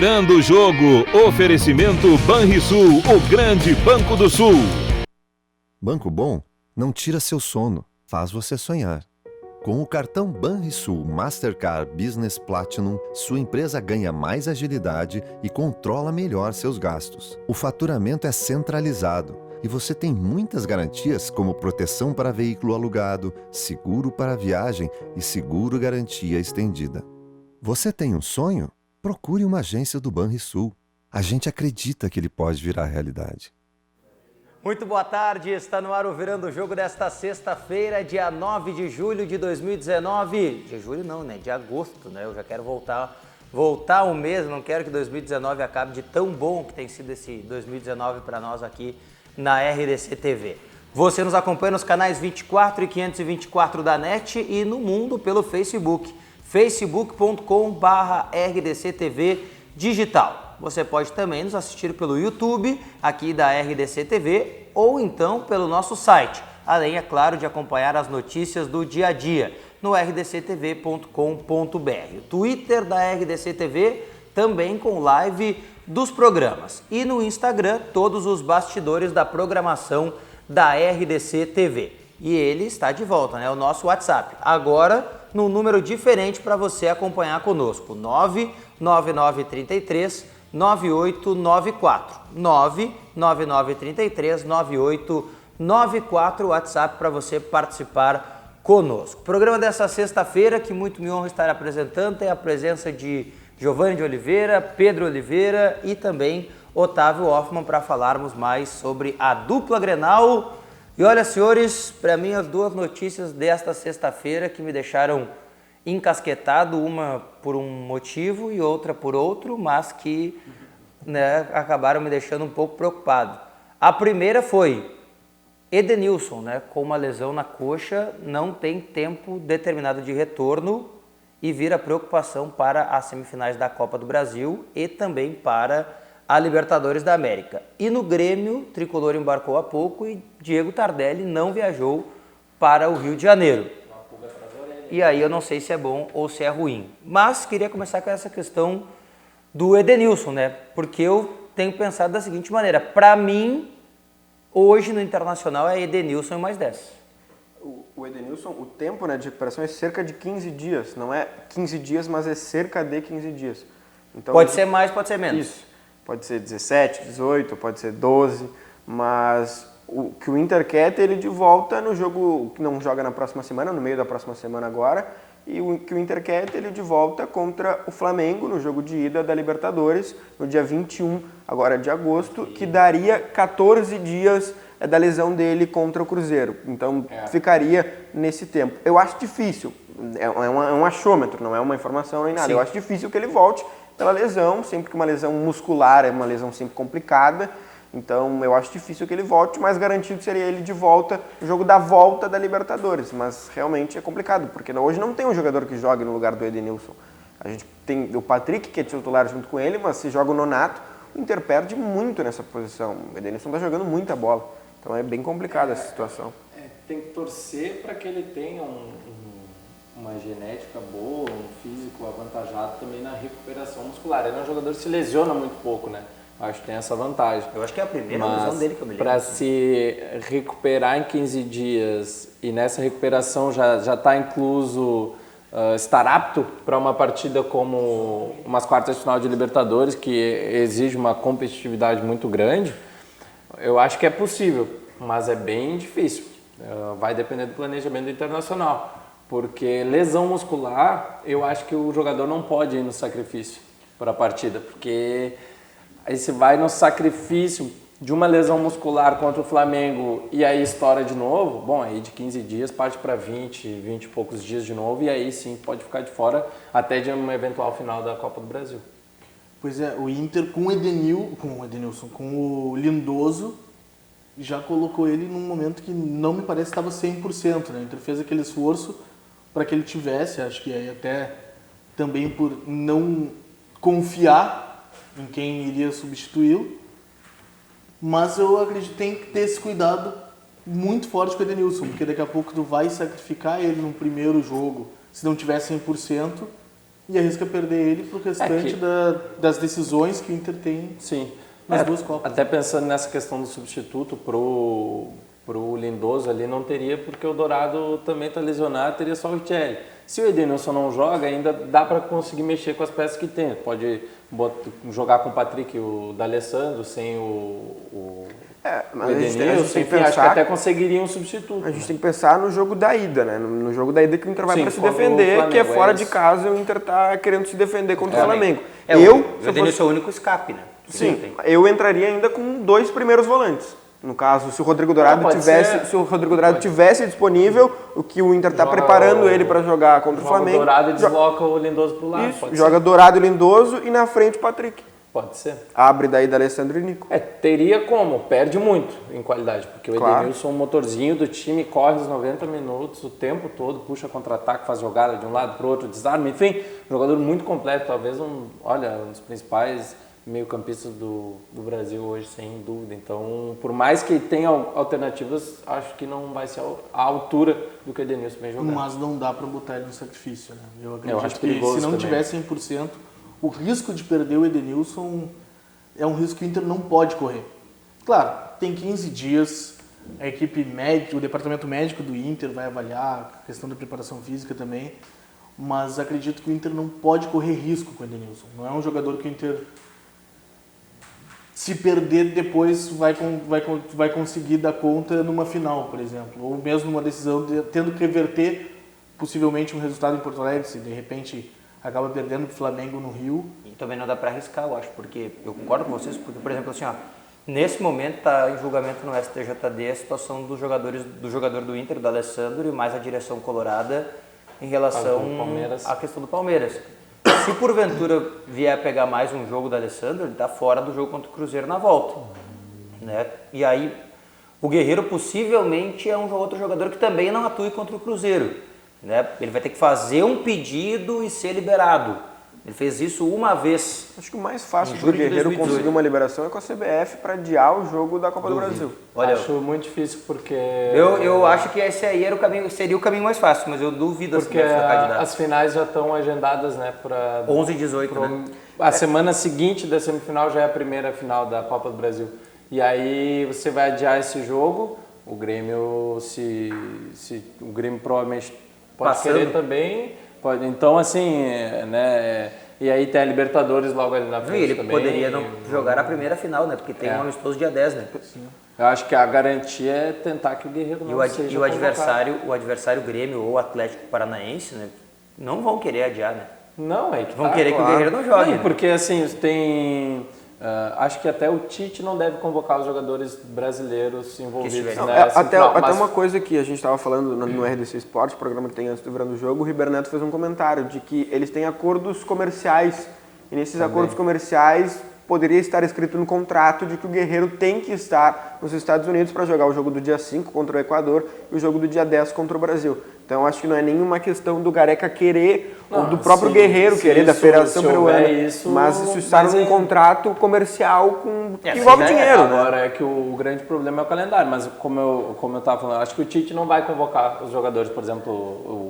Virando o jogo. Oferecimento Banrisul, o grande Banco do Sul. Banco Bom não tira seu sono, faz você sonhar. Com o cartão Banrisul Mastercard Business Platinum, sua empresa ganha mais agilidade e controla melhor seus gastos. O faturamento é centralizado e você tem muitas garantias como proteção para veículo alugado, seguro para viagem e seguro garantia estendida. Você tem um sonho? Procure uma agência do Banrisul. A gente acredita que ele pode virar realidade. Muito boa tarde, está no ar o Virando o Jogo desta sexta-feira, dia 9 de julho de 2019. De julho não, né? De agosto, né? Eu já quero voltar um mês, não quero que 2019 acabe de tão bom que tem sido esse 2019 para nós aqui na RDC TV. Você nos acompanha nos canais 24 e 524 da NET e no mundo pelo Facebook, facebook.com/RDCTV Digital. Você pode também nos assistir pelo YouTube, aqui da RDC TV, ou então pelo nosso site, além, é claro, de acompanhar as notícias do dia a dia no rdctv.com.br. O Twitter da RDC TV também com live dos programas. E no Instagram, todos os bastidores da programação da RDC TV. E ele está de volta, né? O nosso WhatsApp. Agora, num número diferente para você acompanhar conosco. 99933 9894 99933 9894, WhatsApp para você participar conosco. O programa dessa sexta-feira, que muito me honra estar apresentando, tem a presença de Giovanni de Oliveira, Pedro Oliveira e também Otávio Hoffman para falarmos mais sobre a dupla Grenal. E olha, senhores, para mim as duas notícias desta sexta-feira que me deixaram encasquetado, uma por um motivo e outra por outro, mas que, né, acabaram me deixando um pouco preocupado. A primeira foi Edenilson, né, com uma lesão na coxa, não tem tempo determinado de retorno e vira preocupação para as semifinais da Copa do Brasil e também para a Libertadores da América. E no Grêmio, o tricolor embarcou há pouco e Diego Tardelli não viajou para o Rio de Janeiro. E aí eu não sei se é bom ou se é ruim. Mas queria começar com essa questão do Edenilson, né? Porque eu tenho pensado da seguinte maneira. Para mim, hoje no Internacional é Edenilson e mais 10. O Edenilson, o tempo, né, de recuperação é cerca de 15 dias. Não é 15 dias, mas é cerca de 15 dias. Então, pode ser mais, pode ser menos. Isso. Pode ser 17, 18, pode ser 12. Mas o que o Inter quer é ter ele de volta no jogo que não joga na próxima semana, no meio da próxima semana agora, e o que o Inter quer é ter ele de volta contra o Flamengo no jogo de ida da Libertadores, no dia 21 agora de agosto, que daria 14 dias da lesão dele contra o Cruzeiro. Então ficaria nesse tempo. Eu acho difícil, é um achômetro, não é uma informação nem nada. Sim. Eu acho difícil que ele volte pela lesão, sempre que uma lesão muscular é uma lesão sempre complicada. Então, eu acho difícil que ele volte, mas garantido seria ele de volta no jogo da volta da Libertadores. Mas realmente é complicado, porque hoje não tem um jogador que jogue no lugar do Edenilson. A gente tem o Patrick, que é titular junto com ele, mas se joga o Nonato, o Inter perde muito nessa posição. O Edenilson está jogando muita bola. Então, é bem complicada essa situação. Tem que torcer para que ele tenha uma genética boa, um físico avantajado também na recuperação muscular. Ele é um jogador que se lesiona muito pouco, né? Acho que tem essa vantagem. Eu acho que é a primeira lesão dele que eu me lembro. Para se recuperar em 15 dias e nessa recuperação já está incluso estar apto para uma partida como umas quartas de final de Libertadores, que exige uma competitividade muito grande, eu acho que é possível, mas é bem difícil. Vai depender do planejamento internacional, porque lesão muscular, eu acho que o jogador não pode ir no sacrifício para a partida, porque aí você vai no sacrifício de uma lesão muscular contra o Flamengo e aí estoura de novo, bom, aí de 15 dias parte para 20 e poucos dias de novo e aí sim pode ficar de fora até de uma eventual final da Copa do Brasil. Pois é, o Inter com o Edenilson, com o Lindoso, já colocou ele num momento que não me parece que estava 100%, né? O Inter fez aquele esforço para que ele tivesse, acho que aí até também por não confiar em quem iria substituí-lo, mas eu acredito que tem que ter esse cuidado muito forte com o Edenilson, porque daqui a pouco tu vai sacrificar ele no primeiro jogo, se não tiver 100%, e arrisca perder ele pro restante das decisões que o Inter tem Sim. nas duas Copas. Até pensando nessa questão do substituto pro Lindoso ali, não teria, porque o Dourado também está lesionado, teria só o Richelli. Se o Edenilson não joga, ainda dá para conseguir mexer com as peças que tem. Pode jogar com o Patrick e o D'Alessandro, sem o Edenilson, enfim, acho que até conseguiria um substituto. A gente tem que pensar no jogo da ida, né? No jogo da ida que o Inter vai Sim, para se contra o defender, Flamengo, que é fora de isso. casa e o Inter tá querendo se defender contra o Flamengo. O Edenilson é o único escape, né? Sim, eu entraria ainda com 2 primeiros volantes. No caso, se o Rodrigo Dourado tivesse disponível, o que o Inter está preparando ele para jogar contra o Flamengo. Dourado e desloca o Lindoso pro lado. Isso, joga Dourado e Lindoso e na frente o Patrick. Pode ser. Abre daí D'Alessandro e Nico. Teria como, perde muito em qualidade, porque o Claro. Edenilson é um motorzinho do time, corre os 90 minutos o tempo todo, puxa contra-ataque, faz jogada de um lado para o outro, desarma, enfim, jogador muito completo, talvez um dos principais meio-campistas do Brasil hoje, sem dúvida. Então, por mais que tenha alternativas, acho que não vai ser a altura do que o Edenilson vem jogando. Mas não dá para botar ele no sacrifício, né? Eu Eu acredito acho que perigoso se não também. tiver 100%, o risco de perder o Edenilson é um risco que o Inter não pode correr. Claro, tem 15 dias, a equipe médica, o departamento médico do Inter vai avaliar a questão da preparação física também, mas acredito que o Inter não pode correr risco com o Edenilson. Não é um jogador que o Inter, se perder depois, vai conseguir dar conta numa final, por exemplo, ou mesmo numa decisão, tendo que reverter possivelmente um resultado em Porto Alegre, se de repente acaba perdendo para o Flamengo no Rio. E também não dá para arriscar, eu acho, porque eu concordo com vocês, porque, por exemplo, assim, ó, nesse momento está em julgamento no STJD a situação do jogador do Inter, do D'Alessandro, e mais a direção colorada em relação à questão do Palmeiras. Se porventura vier a pegar mais um jogo do D'Alessandro, ele está fora do jogo contra o Cruzeiro na volta, né? E aí o Guerreiro possivelmente é um outro jogador que também não atue contra o Cruzeiro, né? Ele vai ter que fazer um pedido e ser liberado. Ele fez isso uma vez. Acho que o mais fácil Em do julho de Guerreiro 2018. conseguir uma liberação é com a CBF para adiar o jogo da Copa do Brasil. Olha, Acho muito difícil porque... eu acho que esse aí seria o caminho mais fácil, mas eu duvido Porque as finais já estão agendadas, né, para 11 e 18, né? A semana seguinte da semifinal já é a primeira final da Copa do Brasil. E aí você vai adiar esse jogo, o Grêmio o Grêmio provavelmente pode Passando. querer também, pode. Então assim, né, e aí tem a Libertadores logo ali na Não, frente e ele também. poderia não jogar a primeira final, né? Porque tem um amistoso dia 10, né? Eu acho que a garantia é tentar que o Guerreiro não seja E o adversário Grêmio ou Atlético Paranaense, né? Não vão querer adiar, né? Não, é que Vão querer que o Guerreiro não jogue, Não, né? porque assim, tem... acho que até o Tite não deve convocar os jogadores brasileiros envolvidos Não, nessa Até final, mas uma coisa que a gente estava falando no RDC Esporte, programa que tem antes do Virando o Jogo, o Ribeiro Neto fez um comentário de que eles têm acordos comerciais e nesses acordos comerciais poderia estar escrito no contrato de que o Guerreiro tem que estar nos Estados Unidos para jogar o jogo do dia 5 contra o Equador e o jogo do dia 10 contra o Brasil. Então acho que não é nenhuma questão do Gareca querer, ou do próprio Guerreiro querer, da Federação Peruana, mas isso está num contrato comercial que envolve dinheiro. Né? Agora é que o grande problema é o calendário, mas como eu estava falando, acho que o Tite não vai convocar os jogadores, por exemplo,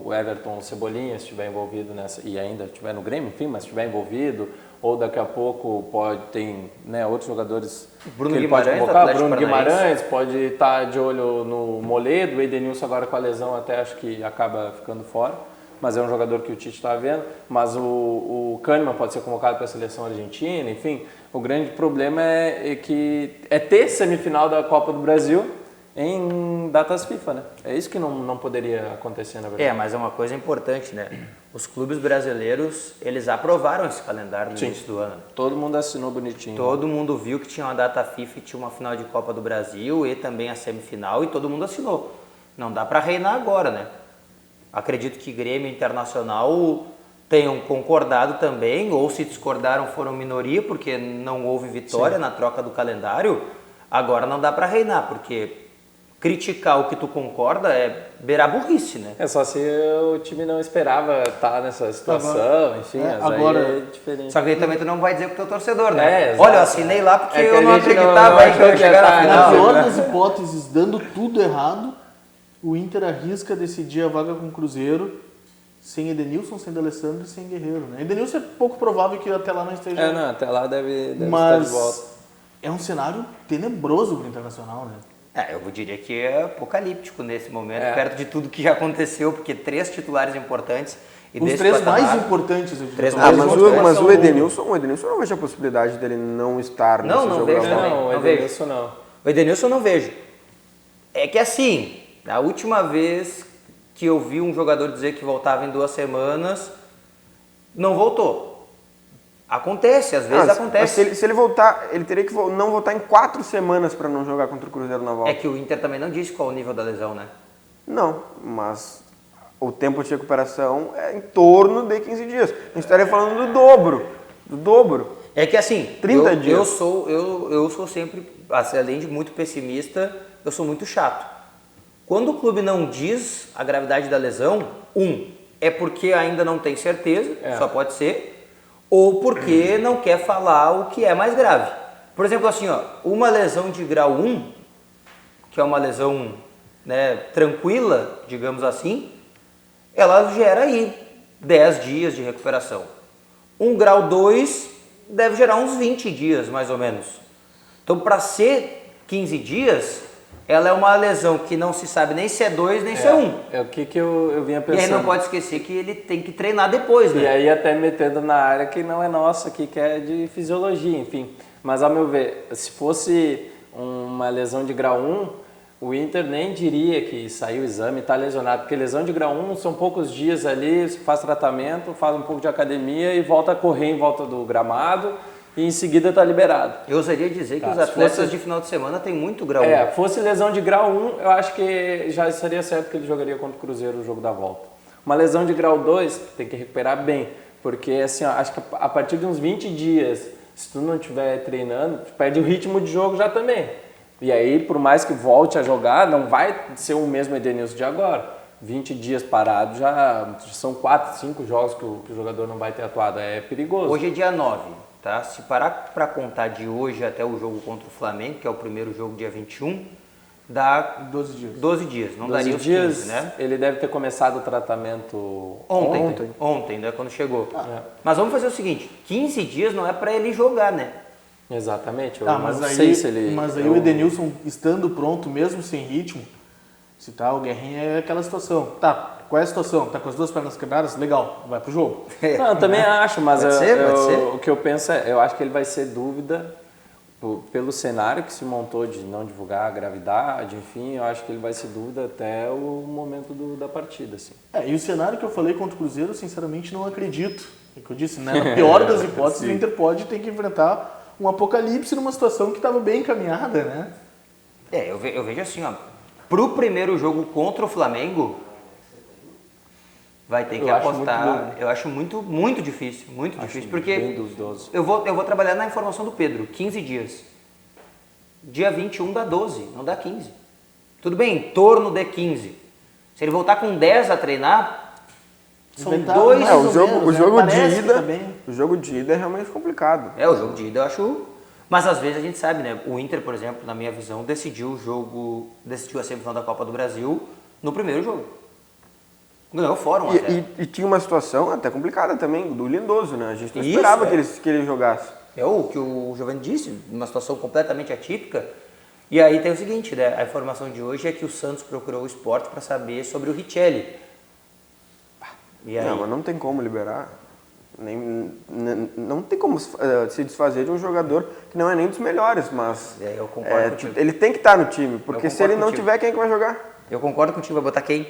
o Everton, o Cebolinha, se estiver envolvido nessa, e ainda estiver no Grêmio, enfim, mas se estiver envolvido, ou daqui a pouco tem, né, outros jogadores Bruno que ele Guimarães, pode convocar, Atlético Bruno Paranaense. Guimarães, pode estar de olho no Moledo, o Edenilson agora com a lesão até acho que acaba ficando fora, mas é um jogador que o Tite está vendo, mas o Kahneman pode ser convocado para a seleção argentina, enfim, o grande problema é ter semifinal da Copa do Brasil em datas FIFA, né? É isso que não poderia acontecer, na verdade. Mas é uma coisa importante, né? Os clubes brasileiros, eles aprovaram esse calendário no início do ano. Todo mundo assinou bonitinho. Todo mundo viu que tinha uma data FIFA e tinha uma final de Copa do Brasil e também a semifinal e todo mundo assinou. Não dá para reinar agora, né? Acredito que Grêmio e Internacional tenham concordado também, ou se discordaram foram minoria, porque não houve vitória na troca do calendário. Agora não dá para reinar, porque criticar o que tu concorda é beirar burrice, né? É só se o time não esperava estar nessa situação, enfim, mas agora aí é diferente. Só que aí também tu não vai dizer pro teu torcedor, né? exato. Olha, eu assinei lá porque É que eu a não gente acreditava não aí que eu ia chegar na acreditava, final. Na não. pior das hipóteses, dando tudo errado, o Inter arrisca decidir a vaga com o Cruzeiro sem Edenilson, sem D'Alessandro e sem Guerreiro, né? Edenilson é pouco provável que até lá não esteja. Não, até lá deve estar Mas de volta. é um cenário tenebroso pro Internacional, né? Eu diria que é apocalíptico nesse momento, perto de tudo que já aconteceu, porque 3 titulares importantes e Os desse 3 patamar, mais importantes, eu diria. Três talvez. Mas são o Edenilson não vejo a possibilidade dele não estar nesse não jogo vejo da volta. também. Não, o não vejo. Edenilson não. O Edenilson eu não vejo. É que assim, a última vez que eu vi um jogador dizer que voltava em 2 semanas, não voltou. Acontece, às vezes Mas acontece. se ele voltar, ele teria que não voltar em 4 semanas para não jogar contra o Cruzeiro na volta. É que o Inter também não disse qual o nível da lesão, né? Não, mas o tempo de recuperação é em torno de 15 dias. A gente estaria falando do dobro. Do dobro. É que assim, 30 eu dias. sou sempre, assim, além de muito pessimista, eu sou muito chato. Quando o clube não diz a gravidade da lesão, é porque ainda não tem certeza, só pode ser, ou porque não quer falar o que é mais grave. Por exemplo, assim, uma lesão de grau 1, que é uma lesão, né, tranquila, digamos assim, ela gera aí 10 dias de recuperação. Um grau 2 deve gerar uns 20 dias, mais ou menos. Então, para ser 15 dias, ela é uma lesão que não se sabe nem se é 2, nem se é 1. É o que eu vinha pensando. E aí não pode esquecer que ele tem que treinar depois, né? E aí até metendo na área que não é nossa aqui, que é de fisiologia, enfim. Mas ao meu ver, se fosse uma lesão de grau 1, o Inter nem diria que saiu o exame e está lesionado, porque lesão de grau 1 são poucos dias ali, faz tratamento, faz um pouco de academia e volta a correr em volta do gramado e em seguida está liberado. Eu ousaria dizer que os atletas de final de semana têm muito grau 1. Fosse lesão de grau 1, eu acho que já seria certo que ele jogaria contra o Cruzeiro o jogo da volta. Uma lesão de grau 2 tem que recuperar bem, porque assim, acho que a partir de uns 20 dias, se tu não estiver treinando, tu perde o ritmo de jogo já também. E aí, por mais que volte a jogar, não vai ser o mesmo Edenilson de agora. 20 dias parado, já são 4, 5 jogos que o jogador não vai ter atuado. É perigoso. Hoje é dia 9, tá? Se parar para contar de hoje até o jogo contra o Flamengo, que é o primeiro jogo dia 21, dá 12 dias. 12 dias, não 12 daria os dias, 15, né? ele deve ter começado o tratamento Ontem, né, quando chegou. Mas vamos fazer o seguinte, 15 dias não é para ele jogar, né? Exatamente. Eu Mas não aí, sei se ele... mas aí o Edenilson estando pronto, mesmo sem ritmo, se tá, o Guerrinha é aquela situação. Tá, qual é a situação? Tá com as 2 pernas quebradas? Legal, vai pro jogo. Não, eu também acho, mas Pode ser. o que eu penso é, eu acho que ele vai ser dúvida pelo cenário que se montou de não divulgar a gravidade, enfim, eu acho que ele vai ser dúvida até o momento da partida, assim. E o cenário que eu falei contra o Cruzeiro, sinceramente, não acredito. É o que eu disse, né? Na pior das hipóteses, o Inter pode ter que enfrentar um apocalipse numa situação que estava bem encaminhada, né? Eu vejo assim, pro primeiro jogo contra o Flamengo, vai ter que apostar. Eu acho muito difícil, porque bem duvidoso. eu vou trabalhar na informação do Pedro, 15 dias. Dia 21 dá 12, não dá 15. Tudo bem, em torno de 15. Se ele voltar com 10 a treinar, são Inventar, 2... mais ou menos, O jogo de Parece que ida, tá bem. o jogo de ida é realmente complicado. O jogo de ida eu acho... Mas às vezes a gente sabe, né? O Inter, por exemplo, na minha visão, decidiu a semifinal da Copa do Brasil no primeiro jogo. Ganhou fora um até. E tinha uma situação até complicada também, do Lindoso, né? A gente não esperava que ele jogasse. É o que o Giovanni disse, uma situação completamente atípica. E aí tem o seguinte, né? A informação de hoje é que o Santos procurou o Sport para saber sobre o Richelli. E aí? Não, mas não tem como liberar. Não tem como se desfazer de um jogador que não é nem dos melhores, mas Eu concordo contigo. ele tem que estar no time, porque se ele não contigo. tiver, quem é que vai jogar? Eu concordo contigo, vai botar quem?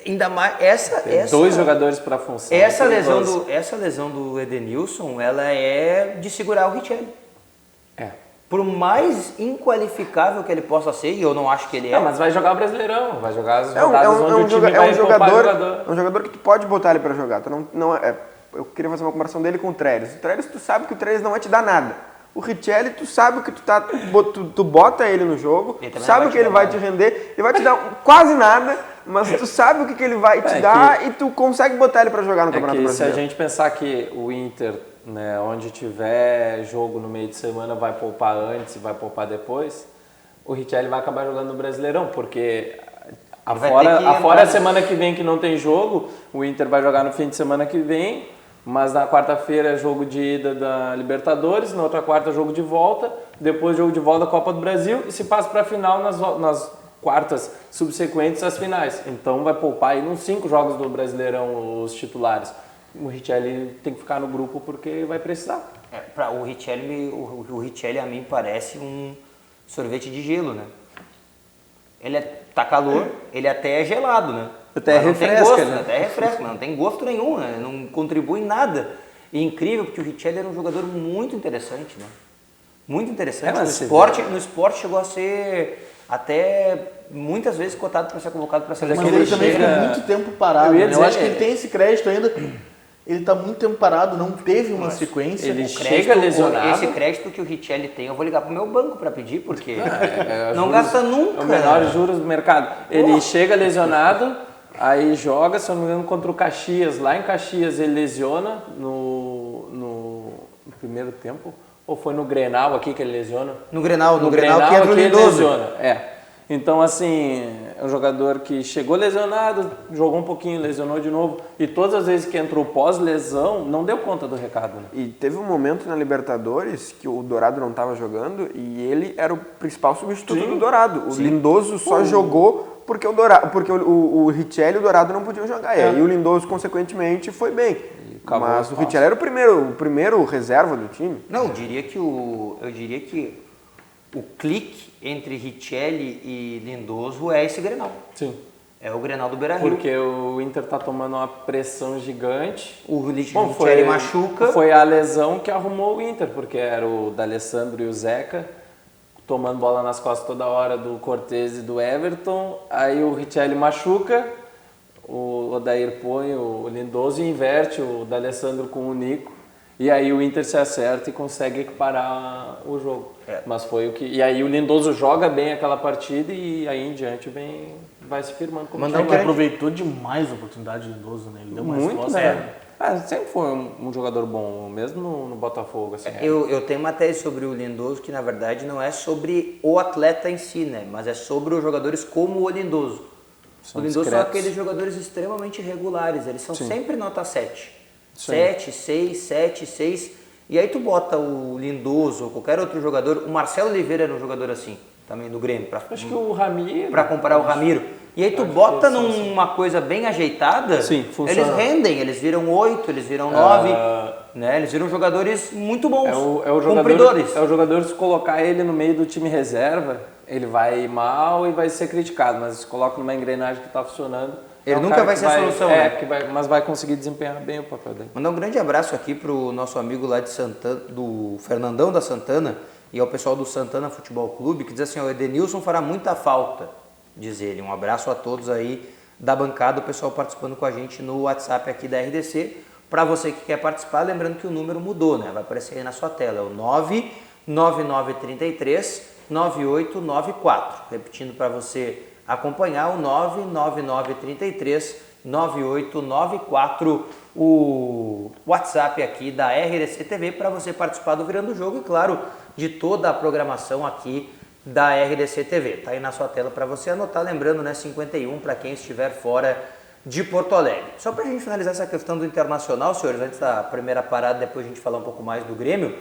Ainda mais Tem 2 jogadores para a função. Essa lesão do Edenilson, ela é de segurar o Richelli. Por mais inqualificável que ele possa ser, e eu não acho que ele é. Não, mas vai jogar o Brasileirão, vai jogar as É rodadas onde o time vai poupar jogador. É um jogador que tu pode botar ele pra jogar. Eu queria fazer uma comparação dele com o Trellis. O Trellis, tu sabe que o Trellis não vai te dar nada. O Richelli, tu sabe que tu bota ele no jogo, tu sabe que ele vai te render, ele vai te dar quase nada, mas tu sabe o que ele vai te dar e tu consegue botar ele pra jogar no Campeonato Brasileiro. Se a gente pensar que o Inter, né, onde tiver jogo no meio de semana, vai poupar antes e vai poupar depois, o Richelli vai acabar jogando no Brasileirão, porque Afora a semana que vem que não tem jogo, o Inter vai jogar no fim de semana que vem, mas na quarta-feira é jogo de ida da Libertadores, na outra quarta é jogo de volta, depois jogo de volta da Copa do Brasil e se passa para a final nas quartas subsequentes às finais. Então vai poupar aí uns 5 jogos do Brasileirão os titulares. O Richelli tem que ficar no grupo porque vai precisar. O Richelli a mim parece um sorvete de gelo, né? Ele tá calor, ele até é gelado, né? Até refresca, gosto, né? Até refresca, mas não tem gosto nenhum, né? Não contribui em nada. E incrível, porque o Richelli era um jogador muito interessante, né? Muito interessante. No esporte chegou a ser até muitas vezes cotado para ser convocado para a seleção. Mas ele também ficou muito tempo parado. Eu acho que ele tem esse crédito ainda. Ele está muito tempo parado, não teve uma sequência. Ele chega lesionado. Esse crédito que o Richelli tem, eu vou ligar pro meu banco para pedir, porque não gasta nunca. É o menor juros do mercado. Ele chega lesionado, aí joga, se eu não me engano, contra o Caxias. Lá em Caxias ele lesiona no primeiro tempo. Ou foi no Grenal aqui que ele lesiona? No Grenal que entra o Lindoso. Então, assim, é um jogador que chegou lesionado, jogou um pouquinho, lesionou de novo. E todas as vezes que entrou pós-lesão, não deu conta do recado. Né? E teve um momento na Libertadores que o Dourado não estava jogando e ele era o principal substituto do Dourado. O Lindoso só jogou porque o Richelli e o Dourado não podiam jogar. E aí o Lindoso, consequentemente, foi bem. Mas o Richelli era o primeiro reserva do time. Não, eu diria que o clique entre Richelli e Lindoso é esse Grenal. Sim. É o Grenal do Beira-Rio. Porque o Inter tá tomando uma pressão gigante. O Richelli machuca. Foi a lesão que arrumou o Inter, porque era o D'Alessandro e o Zeca tomando bola nas costas toda hora do Cortez e do Everton. Aí o Richelli machuca, o Odair põe o Lindoso e inverte o D'Alessandro com o Nico. E aí o Inter se acerta e consegue equiparar o jogo. Mas foi o que... E aí o Lindoso joga bem aquela partida e aí em diante vai se firmando como Ele aproveitou demais a oportunidade do Lindoso, né? Ele deu mais muito, né? Sempre foi um jogador bom, mesmo no Botafogo. Assim, eu tenho uma tese sobre o Lindoso que, na verdade, não é sobre o atleta em si, né? Mas é sobre os jogadores como o Lindoso. O Lindoso são aqueles jogadores extremamente regulares, eles são sempre nota 7. 7, 6, 7, 6. E aí tu bota o Lindoso ou qualquer outro jogador. O Marcelo Oliveira era um jogador assim, também do Grêmio. Acho que o Ramiro. Pra comparar o Ramiro. E aí tu bota numa coisa bem ajeitada, eles rendem, eles viram 8, eles viram 9, né? Eles viram jogadores muito bons, cumpridores. É o jogador, se colocar ele no meio do time reserva, ele vai mal e vai ser criticado, mas se coloca numa engrenagem que está funcionando... Ele nunca vai ser a solução, né? Mas vai conseguir desempenhar bem o papel dele. Mandar um grande abraço aqui pro nosso amigo lá de Santana, do Fernandão da Santana, e ao pessoal do Santana Futebol Clube, que diz assim, o Edenilson fará muita falta, diz ele. Um abraço a todos aí da bancada, o pessoal participando com a gente no WhatsApp aqui da RDC. Para você que quer participar, lembrando que o número mudou, né? Vai aparecer aí na sua tela, é o 99933 9894. Repetindo para você acompanhar, o 99933 9894, o WhatsApp aqui da RDC TV para você participar do Virando o Jogo e, claro, de toda a programação aqui da RDC TV. Tá aí na sua tela para você anotar, lembrando, né, 51 para quem estiver fora de Porto Alegre. Só para a gente finalizar essa questão do Internacional, senhores, antes da primeira parada, depois a gente falar um pouco mais do Grêmio,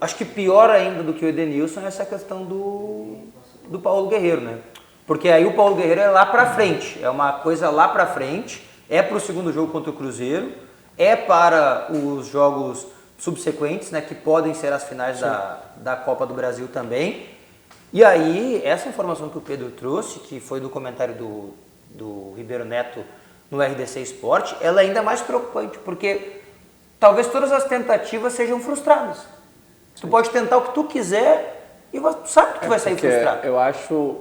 acho que pior ainda do que o Edenilson é essa questão do Paulo Guerreiro, né? Porque aí o Paulo Guerreiro é lá pra frente, é uma coisa lá pra frente, é pro segundo jogo contra o Cruzeiro, é para os jogos subsequentes, né, que podem ser as finais da Copa do Brasil também. E aí, essa informação que o Pedro trouxe, que foi do comentário do Ribeiro Neto no RDC Esporte, ela é ainda mais preocupante, porque talvez todas as tentativas sejam frustradas. Tu pode tentar o que tu quiser e tu sabe que tu vai sair frustrado. Eu acho...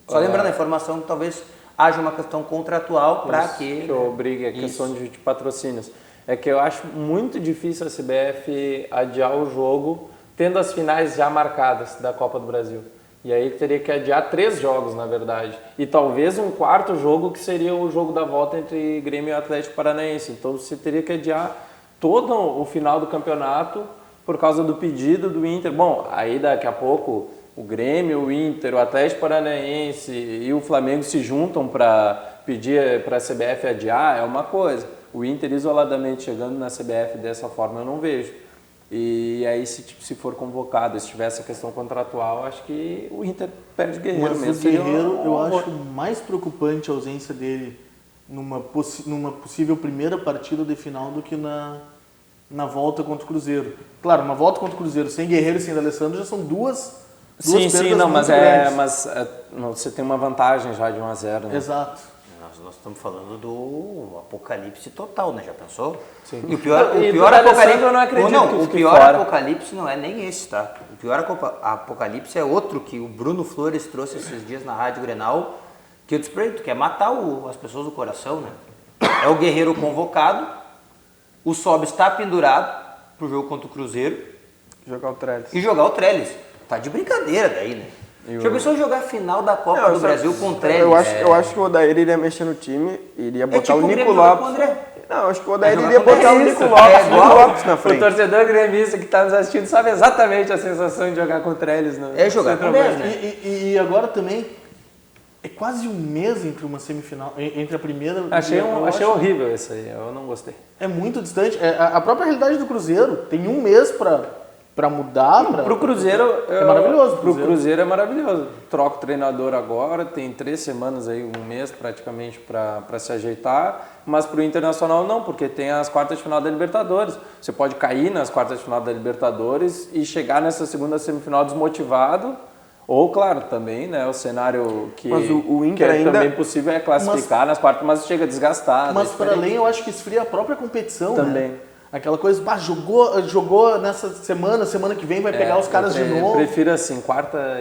Só lembrando a informação que talvez haja uma questão contratual para que obrigue a questão de patrocínios. É que eu acho muito difícil a CBF adiar o jogo tendo as finais já marcadas da Copa do Brasil. E aí teria que adiar 3 jogos, na verdade. E talvez um quarto jogo que seria o jogo da volta entre Grêmio e Atlético Paranaense. Então você teria que adiar todo o final do campeonato por causa do pedido do Inter. Bom, aí daqui a pouco o Grêmio, o Inter, o Atlético Paranaense e o Flamengo se juntam para pedir para a CBF adiar, é uma coisa. O Inter isoladamente chegando na CBF dessa forma eu não vejo. E aí se for convocado, se tiver essa questão contratual, acho que o Inter perde o Guerreiro Mas mesmo. o Guerreiro, eu acho mais preocupante a ausência dele numa possível primeira partida de final do que na volta contra o Cruzeiro. Claro, uma volta contra o Cruzeiro sem Guerreiro e sem D'Alessandro já são duas perdas não, muito mas grandes. você tem uma vantagem já de 1-0, né? Exato. Nós estamos falando do apocalipse total, né? Já pensou? Sim. E o pior do apocalipse... eu não acredito que o fique pior fora. apocalipse não é nem esse, tá? O pior apocalipse é outro que o Bruno Flores trouxe esses dias na Rádio Grenal, que eu disse pra ele, tu quer matar as pessoas do coração, né? É o Guerreiro convocado, o Sob está pendurado pro jogo contra o Cruzeiro Jogar o Trellis. e jogar o Trellis. Tá de brincadeira daí, né? Já pensou jogar a final da Copa do Brasil com o Trellis? Eu acho que o Odair iria mexer no time, iria botar tipo o o Nico Grêmio jogar com o Lopes. André. Não, eu acho que o Odair Vai iria jogar com botar o isso. Nico Lopes na O frente. torcedor gremista que está nos assistindo sabe exatamente a sensação de jogar com o Trellis. É jogar com 10, né? E agora também é quase um mês entre uma semifinal, entre a primeira... Achei eu acho- horrível isso aí, eu não gostei. É muito distante. A própria realidade do Cruzeiro tem um mês para mudar. Pro Cruzeiro É maravilhoso. Pro Cruzeiro é maravilhoso. Troca o treinador agora, tem 3 semanas aí, um mês praticamente para se ajeitar. Mas pro Internacional não, porque tem as quartas de final da Libertadores. Você pode cair nas quartas de final da Libertadores e chegar nessa segunda semifinal desmotivado. Ou, claro, também, né, o cenário que, Mas o Inter que é ainda- também possível é classificar nas quartas, mas chega desgastado. Mas é para diferente. além, eu acho que esfria a própria competição. Também. Né? Aquela coisa, jogou nessa semana que vem vai pegar os caras de novo. Prefiro assim, quarta.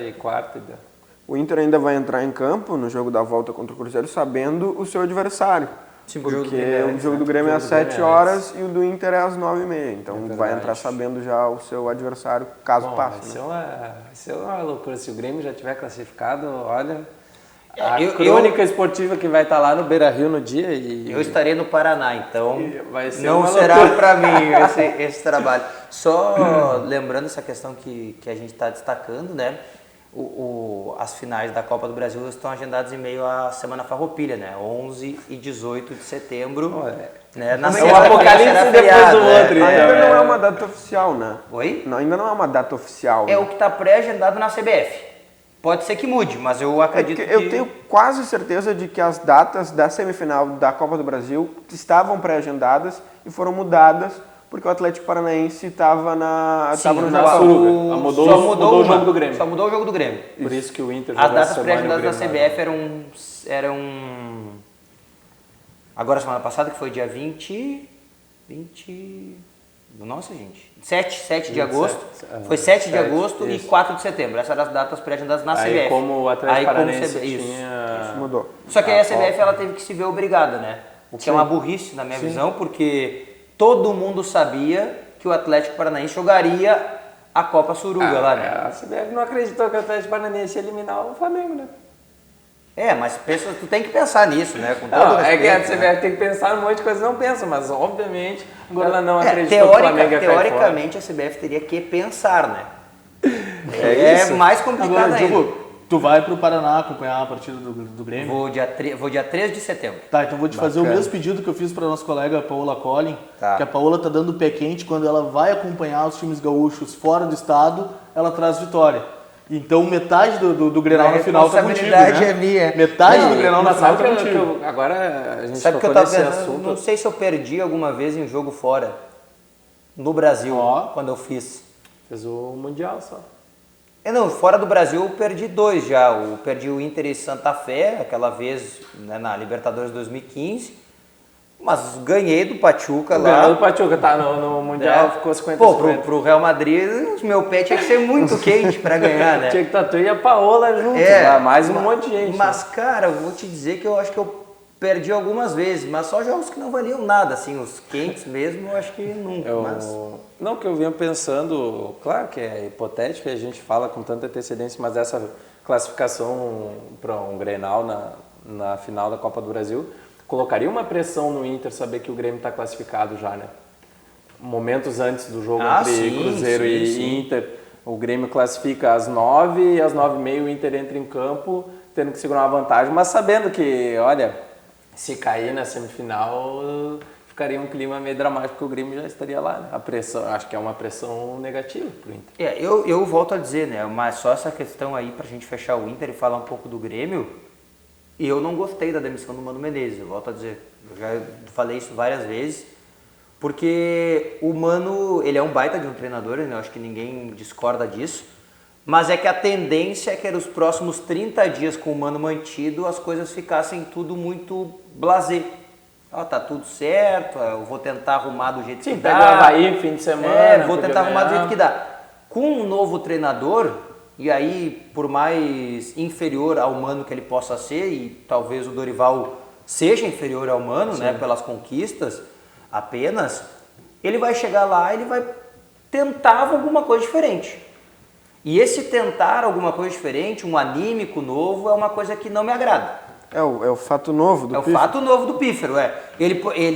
O Inter ainda vai entrar em campo no jogo da volta contra o Cruzeiro sabendo o seu adversário. Sim, Porque o o jogo do Grêmio é às 7 horas e o do Inter é às 9h30. Então vai verdade. entrar sabendo já o seu adversário, caso passe. Vai ser uma loucura. Se o Grêmio já tiver classificado, olha. A eu- crônica esportiva que vai estar lá no Beira-Rio no dia e. Eu estarei no Paraná, então Vai ser não uma será loucura. para mim esse trabalho. Só lembrando essa questão que a gente está destacando, né? As finais da Copa do Brasil estão agendadas em meio à Semana Farroupilha, né? 11 e 18 de setembro. Né? Na É um sexta-feira apocalipse será depois feriado, do outro, né? Ainda não é uma data oficial, né? Oi? Não, ainda não é uma data oficial. É né? o que está pré-agendado na CBF. Pode ser que mude, mas eu acredito que... Eu tenho quase certeza de que as datas da semifinal da Copa do Brasil estavam pré-agendadas e foram mudadas porque o Atlético Paranaense estava no Japão. Mudou o jogo do Grêmio. Só mudou o jogo do Grêmio. Por isso que o Inter As jogou essa datas semana e o pré-agendadas da Grêmio CBF eram... Agora, semana passada, que foi dia 20... Nossa, gente. 7 de agosto. Foi 7 de 7, agosto e isso. 4 de setembro. Essas eram as datas pré-agendadas na Aí CBF. como o Atlético Aí, como Paranaense isso. tinha... Isso mudou. Só que aí a CBF ela teve que se ver obrigada, né? O que é uma burrice na minha visão, porque todo mundo sabia que o Atlético Paranaense jogaria a Copa Suruga lá, né? A CBF não acreditou que o Atlético Paranaense ia eliminar o Flamengo, né? Mas tu tem que pensar nisso, né? Com todo Não, é que a respeito, CBF né? tem que pensar um monte de coisa, não pensa, mas obviamente ela não acreditou que o Flamengo ia cair fora. Teoricamente a CBF teria que pensar, né? É mais complicado Agora, ainda. Diogo, tu vai pro Paraná acompanhar a partida do Grêmio? Vou dia 3 de setembro. Tá, então vou te fazer o Bacana. mesmo pedido que eu fiz para nossa colega Paola Collin, Tá. que a Paola tá dando pé quente quando ela vai acompanhar os times gaúchos fora do estado, ela traz vitória. Então metade do Grenal A no final tá contigo, responsabilidade né? é minha. Metade Não, do Grenal no Mas final sabe tá que contigo. agora a gente Sabe que eu tocou tava nesse pensando? assunto. Não sei se eu perdi alguma vez em jogo fora no Brasil, Ó. quando eu fiz. Fez o Mundial só. Não, fora do Brasil eu perdi 2 já. Eu perdi o Inter e Santa Fé, aquela vez, né, na Libertadores 2015. Mas ganhei do Pachuca lá. Ganhou o Pachuca, tá no Mundial, É. ficou 50 Pô, pro Real Madrid, o meu pé tinha que ser muito quente pra ganhar, né? Tinha que estar tu e a Paola juntos, lá, mais um monte de gente. Mas, cara, eu vou te dizer que eu acho que eu perdi algumas vezes, mas só jogos que não valiam nada, assim, os quentes mesmo, eu acho que nunca. Mas... Não, que eu vinha pensando, claro que é hipotético e a gente fala com tanta antecedência, mas essa classificação para um Grenal na final da Copa do Brasil colocaria uma pressão no Inter saber que o Grêmio está classificado já, né? Momentos antes do jogo entre sim, Cruzeiro sim, e sim. Inter, O Grêmio classifica às 9 e às 9h30 o Inter entra em campo, tendo que segurar uma vantagem, mas sabendo que, olha, se cair na semifinal, ficaria um clima meio dramático, porque o Grêmio já estaria lá, né? A pressão, acho que é uma pressão negativa pro Inter. Eu volto a dizer, né? Mas só essa questão aí pra gente fechar o Inter e falar um pouco do Grêmio. E eu não gostei da demissão do Mano Menezes, eu volto a dizer. Eu já falei isso várias vezes. Porque o Mano, ele é um baita de um treinador, né? Eu acho que ninguém discorda disso. Mas é que a tendência é que nos próximos 30 dias com o Mano mantido, as coisas ficassem tudo muito blasé. Ó, tá tudo certo, eu vou tentar arrumar do jeito que dá. Pega o Avaí fim de semana. Vou tentar arrumar do jeito que dá. Com um novo treinador, e aí por mais inferior ao Mano que ele possa ser, e talvez o Dorival seja inferior ao Mano, né, pelas conquistas apenas, ele vai chegar lá e ele vai tentar alguma coisa diferente. E esse tentar alguma coisa diferente, um anímico novo, é uma coisa que não me agrada. É o fato novo do Pífero. É o fato novo do Pífero,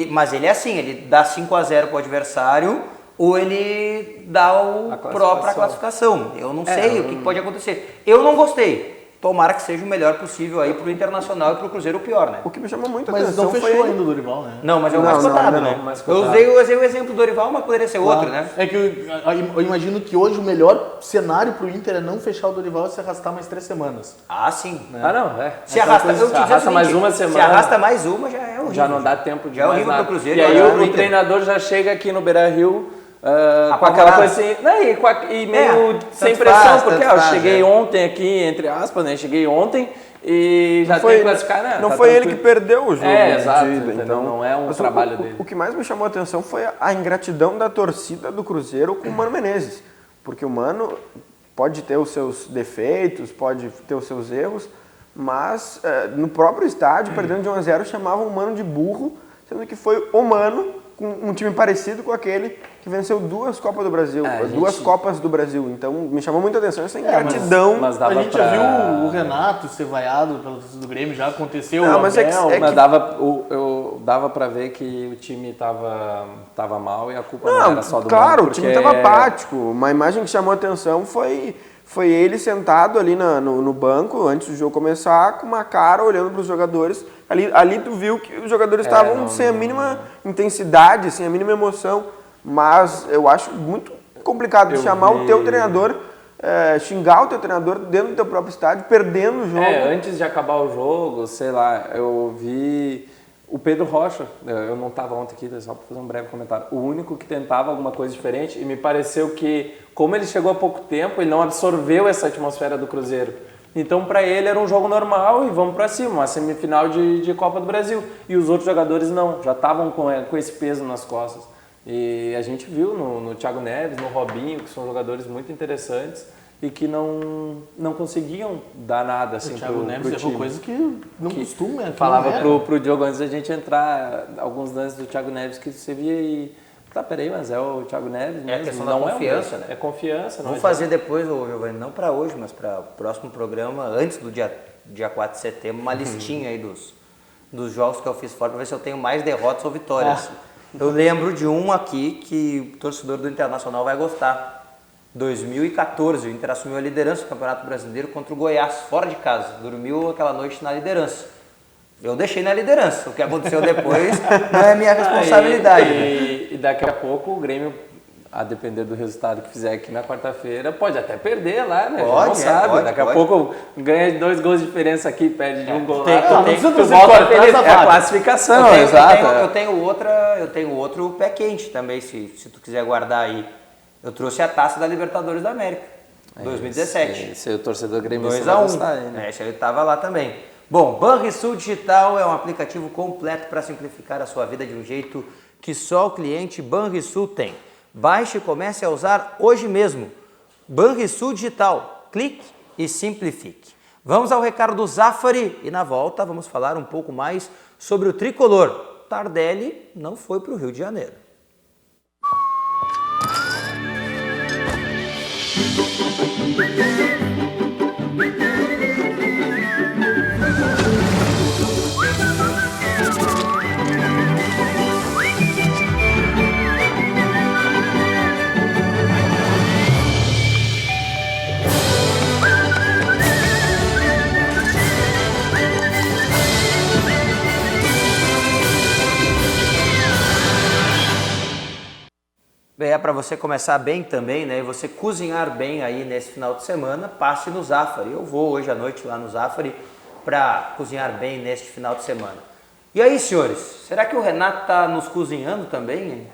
mas ele é assim, ele dá 5-0 pro adversário ou ele dá a própria classificação. Eu não sei o que pode acontecer. Eu não gostei. Tomara que seja o melhor possível aí pro Internacional e pro Cruzeiro o pior, né? O que me chamou muito a Mas atenção não foi fechou ele. ainda o Dorival, né? Não, mas é o mais cotado, né? Eu usei o exemplo do Dorival, mas poderia ser outro, né? É que eu imagino que hoje o melhor cenário pro Inter é não fechar o Dorival e se arrastar mais 3 semanas. Ah, sim. Né? Ah, não, é. Se arrasta, mais uma semana. Se arrasta mais uma, já é horrível. Já não dá tempo de já é mais horrível nada. pro Cruzeiro. E aí o treinador já chega aqui no Beira-Rio com aquela coisa assim, e meio sem pressão, porque eu cheguei ontem aqui, entre aspas, né? Cheguei ontem e já tem que classificar, né? Não foi ele que perdeu o jogo. Exato, então não é um trabalho dele. O que mais me chamou a atenção foi a ingratidão da torcida do Cruzeiro com o Mano Menezes. Porque o Mano pode ter os seus defeitos, pode ter os seus erros, mas no próprio estádio, perdendo de 1-0, chamavam o Mano de burro, sendo que foi o Mano com um time parecido com aquele que venceu 2 Copas do Brasil, 2 Copas do Brasil. Então me chamou muita atenção essa ingratidão. Mas a gente já viu o Renato ser vaiado pela torcida do Grêmio, já aconteceu. Mas dava pra ver que o time tava mal e a culpa não era só do Mano. Claro, o time tava apático. Uma imagem que chamou a atenção foi ele sentado ali no banco, antes do jogo começar, com uma cara olhando para os jogadores. Ali tu viu que os jogadores estavam sem a mínima intensidade, sem a mínima emoção. Mas eu acho muito complicado chamar o teu treinador, xingar o teu treinador dentro do teu próprio estádio, perdendo o jogo. Antes de acabar o jogo, sei lá, eu vi o Pedro Rocha, eu não estava ontem aqui, só para fazer um breve comentário, o único que tentava alguma coisa diferente, e me pareceu que, como ele chegou há pouco tempo, ele não absorveu essa atmosfera do Cruzeiro. Então, para ele era um jogo normal e vamos para cima, uma semifinal de Copa do Brasil. E os outros jogadores não, já estavam com esse peso nas costas. E a gente viu no Thiago Neves, no Robinho, que são jogadores muito interessantes e que não conseguiam dar nada assim, o Thiago Neves errou coisa que não costuma. Falava pro Diogo antes da gente entrar, alguns lances do Thiago Neves que você via e... Tá, peraí, mas é o Thiago Neves mesmo. É a questão da confiança, né? É confiança. Vamos fazer depois, Giovanni, não para hoje, mas para o próximo programa, antes do dia 4 de setembro, uma listinha aí dos jogos que eu fiz fora, para ver se eu tenho mais derrotas ou vitórias. Eu lembro de um aqui que o torcedor do Internacional vai gostar. 2014, o Inter assumiu a liderança do Campeonato Brasileiro contra o Goiás, fora de casa. Dormiu aquela noite na liderança. Eu deixei na liderança. O que aconteceu depois não é minha responsabilidade. E daqui a pouco o Grêmio, a depender do resultado que fizer aqui na quarta-feira, pode até perder lá, né? Pode, não sabe. pode, daqui a pouco ganha 2 gols de diferença aqui, perde de um gol lá. Tu volta feliz. É a classificação, exato. Eu tenho outro pé quente também, se tu quiser guardar aí. Eu trouxe a taça da Libertadores da América, 2017. Esse é o torcedor Grêmio 2-1. Né? Esse aí estava lá também. Bom, Banrisul Digital é um aplicativo completo para simplificar a sua vida de um jeito que só o cliente Banrisul tem. Baixe e comece a usar hoje mesmo. Banrisul Digital. Clique e simplifique. Vamos ao recado do Zafari e na volta vamos falar um pouco mais sobre o tricolor. Tardelli não foi para o Rio de Janeiro. para você começar bem também, né? E você cozinhar bem aí nesse final de semana, passe no Zafari. Eu vou hoje à noite lá no Zafari para cozinhar bem neste final de semana. E aí, senhores, será que o Renato está nos cozinhando também, hein?